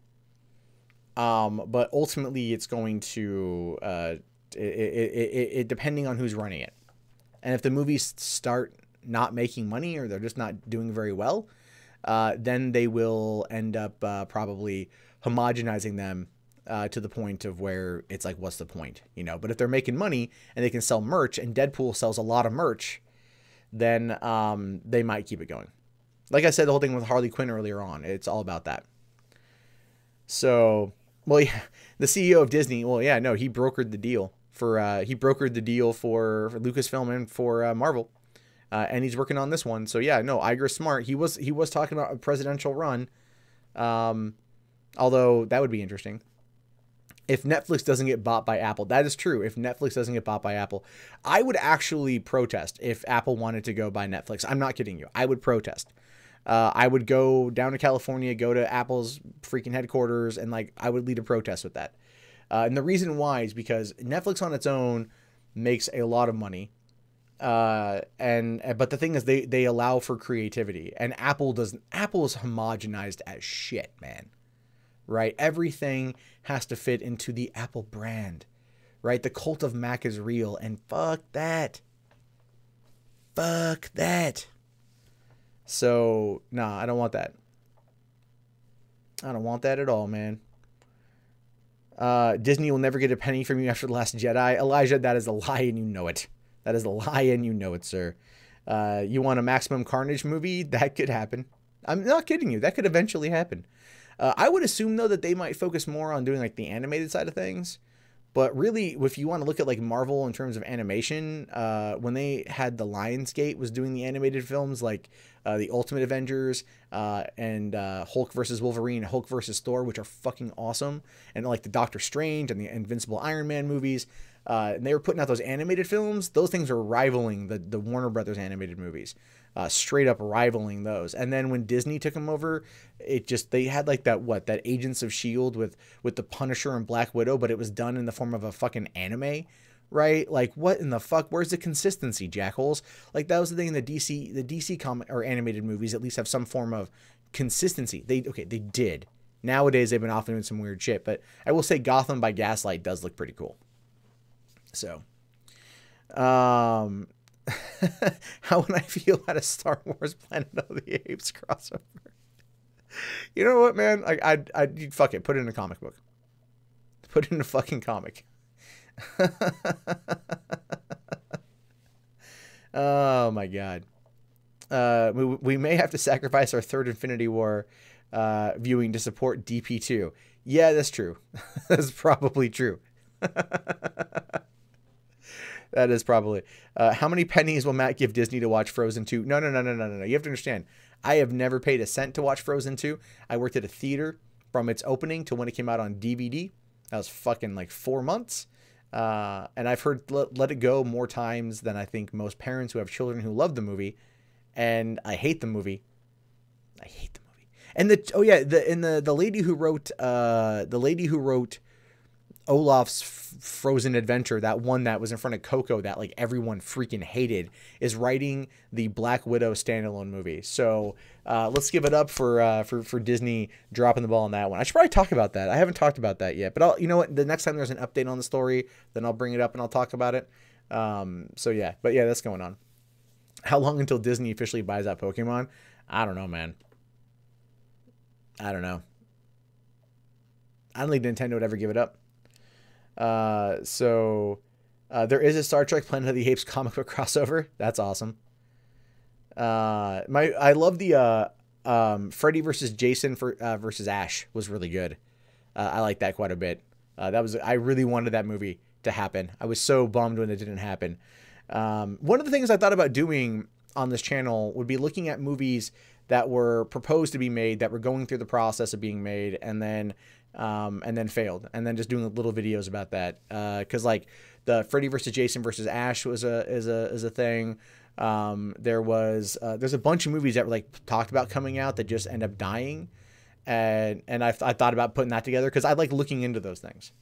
But ultimately it's going to, it depending on who's running it. And if the movies start not making money or they're just not doing very well, then they will end up probably homogenizing them to the point of where it's like, what's the point? You know, but if they're making money and they can sell merch, and Deadpool sells a lot of merch, then they might keep it going. Like I said, the whole thing with Harley Quinn earlier on, it's all about that. So, well, yeah, the CEO of Disney, well, yeah, no, he brokered the deal for Lucasfilm and for Marvel. And he's working on this one. So yeah, no, Iger's smart. He was talking about a presidential run. Although that would be interesting. If Netflix doesn't get bought by Apple, that is true. If Netflix doesn't get bought by Apple, I would actually protest if Apple wanted to go buy Netflix. I'm not kidding you. I would protest. I would go down to California, go to Apple's freaking headquarters, and like I would lead a protest with that. And the reason why is because Netflix on its own makes a lot of money. But the thing is they allow for creativity, and Apple is homogenized as shit, man. Right? Everything has to fit into the Apple brand, right? The cult of Mac is real, and fuck that. So, nah, I don't want that. I don't want that at all, man. Disney will never get a penny from you after The Last Jedi. Elijah, that is a lie, and you know it. That is a lie, and you know it, sir. You want a Maximum Carnage movie? That could happen. I'm not kidding you. That could eventually happen. I would assume, though, that they might focus more on doing like the animated side of things. But really, if you want to look at like Marvel in terms of animation, when they had the Lionsgate was doing the animated films like the Ultimate Avengers and Hulk versus Wolverine, Hulk versus Thor, which are fucking awesome, and like the Doctor Strange and the Invincible Iron Man movies, and they were putting out those animated films. Those things are rivaling the Warner Brothers animated movies, straight up rivaling those. And then when Disney took them over, they had like that Agents of S.H.I.E.L.D. with the Punisher and Black Widow, but it was done in the form of a fucking anime, right? Like, what in the fuck? Where's the consistency, jackholes? Like, that was the thing in the DC comic or animated movies at least have some form of consistency. They did. Nowadays they've been off doing some weird shit, but I will say Gotham by Gaslight does look pretty cool. So, how would I feel about a Star Wars Planet of the Apes crossover? You know what, man? I'd fuck it. Put it in a comic book. Put it in a fucking comic. Oh my god. We may have to sacrifice our third Infinity War viewing to support DP2. Yeah, that's true. That's probably true. That is probably. How many pennies will Matt give Disney to watch Frozen 2? No. You have to understand. I have never paid a cent to watch Frozen 2. I worked at a theater from its opening to when it came out on DVD. That was fucking like 4 months. And I've heard Let It Go more times than I think most parents who have children who love the movie. And I hate the movie. I hate the movie. And the lady who wrote Olaf's Frozen Adventure, that one that was in front of Coco that like everyone freaking hated, is writing the Black Widow standalone movie. So let's give it up for Disney dropping the ball on that one. I should probably talk about that. I haven't talked about that yet, but you know what? The next time there's an update on the story, then I'll bring it up and I'll talk about it. So yeah, but yeah, that's going on. How long until Disney officially buys out Pokemon? I don't know, man. I don't know. I don't think Nintendo would ever give it up. There is a Star Trek Planet of the Apes comic book crossover. That's awesome. I love the Freddy versus Jason versus Ash was really good. I like that quite a bit. I really wanted that movie to happen. I was so bummed when it didn't happen. One of the things I thought about doing on this channel would be looking at movies that were proposed to be made, that were going through the process of being made, and then failed, and then just doing little videos about that. Because like the Freddy versus Jason versus Ash is a thing. There's a bunch of movies that were like talked about coming out that just end up dying, and I thought about putting that together because I like looking into those things.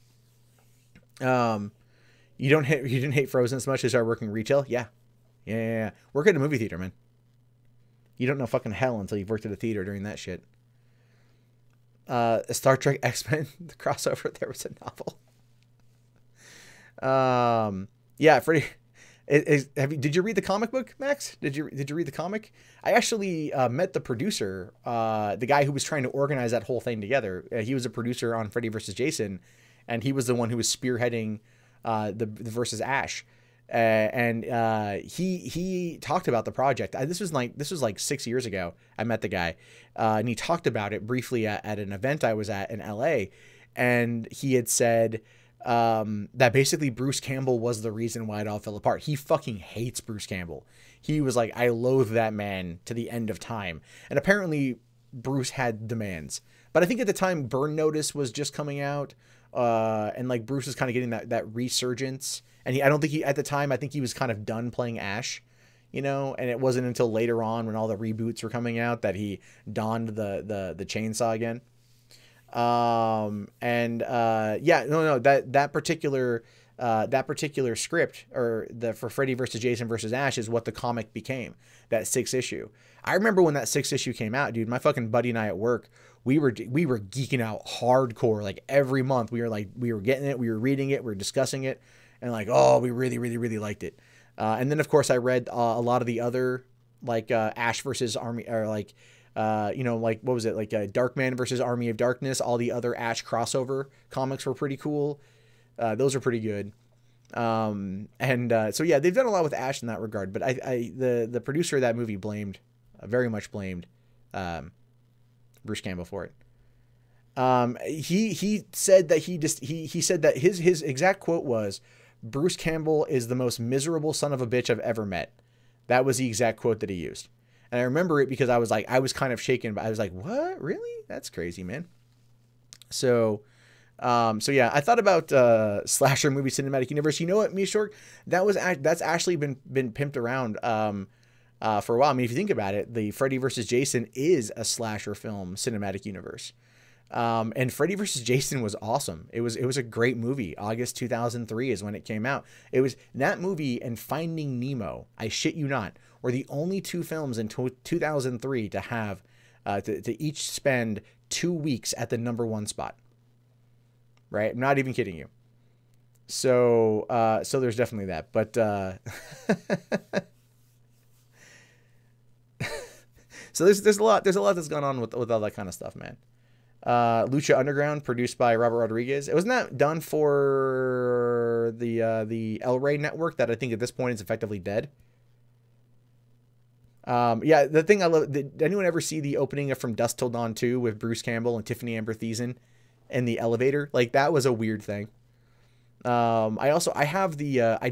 You didn't hate Frozen as much as you started working retail? Yeah. Work at a movie theater, man. You don't know fucking hell until you've worked at a theater during that shit. Star Trek X-Men, the crossover, there was a novel. Yeah, Freddie. Did you read the comic book, Max? Did you read the comic? I actually met the producer, the guy who was trying to organize that whole thing together. He was a producer on Freddy vs. Jason, and he was the one who was spearheading the versus Ash. He talked about the project. This was like 6 years ago. I met the guy, and he talked about it briefly at an event I was at in LA. And he had said that basically Bruce Campbell was the reason why it all fell apart. He fucking hates Bruce Campbell. He was like, I loathe that man to the end of time. And apparently Bruce had demands. But I think at the time Burn Notice was just coming out, and like Bruce was kind of getting that resurgence. And I think he was kind of done playing Ash, you know, and it wasn't until later on when all the reboots were coming out that he donned the chainsaw again. That particular script for Freddy versus Jason versus Ash is what the comic became, that 6th issue. I remember when that 6th issue came out, dude, my fucking buddy and I at work, we were geeking out hardcore. Like every month we were getting it, we were reading it, we were discussing it. And like, oh, we really, really, really liked it. And then, of course, I read a lot of the other, like, Ash versus Army, or like, like, what was it? Like, Darkman versus Army of Darkness. All the other Ash crossover comics were pretty cool. Those are pretty good. So, yeah, they've done a lot with Ash in that regard. But the producer of that movie very much blamed Bruce Campbell for it. He said that he said that his exact quote was, Bruce Campbell is the most miserable son of a bitch I've ever met. That was the exact quote that he used. And I remember it because I was kind of shaken, but I was like, what? Really? That's crazy, man. So yeah, I thought about slasher movie cinematic universe. You know what, Mishork? That's actually been pimped around for a while. I mean, if you think about it, the Freddy versus Jason is a slasher film cinematic universe. And Freddy vs. Jason was awesome. It was a great movie. August 2003 is when it came out. It was that movie and Finding Nemo, I shit you not, were the only two films in 2003 to have to each spend 2 weeks at the #1 spot. Right? I'm not even kidding you. So there's definitely that. But so there's a lot that's gone on with all that kind of stuff, man. Lucha Underground, produced by Robert Rodriguez. It wasn't that done for the El Rey network that I think at this point is effectively dead. Yeah, the thing I love. Did anyone ever see the opening of From Dusk Till Dawn 2 with Bruce Campbell and Tiffany Amber Thiessen in the elevator? Like, that was a weird thing. I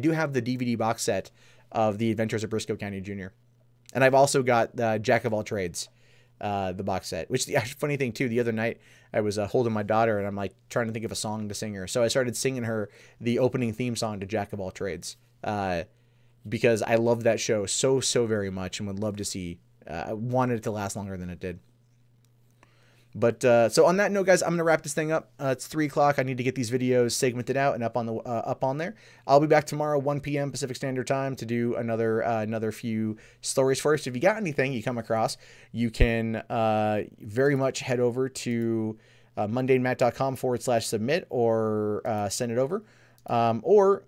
do have the DVD box set of The Adventures of Briscoe County Jr. And I've also got Jack of All Trades. the box set. Which the funny thing too, the other night I was holding my daughter and I'm like trying to think of a song to sing her. So I started singing her the opening theme song to Jack of All Trades, because I love that show so very much and would love to see. Wanted it to last longer than it did. But so on that note, guys, I'm gonna wrap this thing up. It's 3 o'clock. I need to get these videos segmented out and up on there. I'll be back tomorrow, 1 p.m. Pacific Standard Time, to do another few stories for us. If you got anything you come across, you can very much head over to mundanematt.com/submit or send it over, or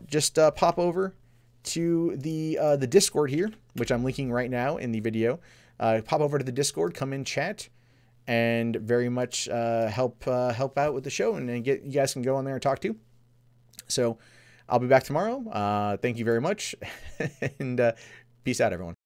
just pop over to the Discord here, which I'm linking right now in the video. Pop over to the Discord, come in, chat, and very much help out with the show, and then you guys can go on there and talk too. So I'll be back tomorrow. Thank you very much, and peace out, everyone.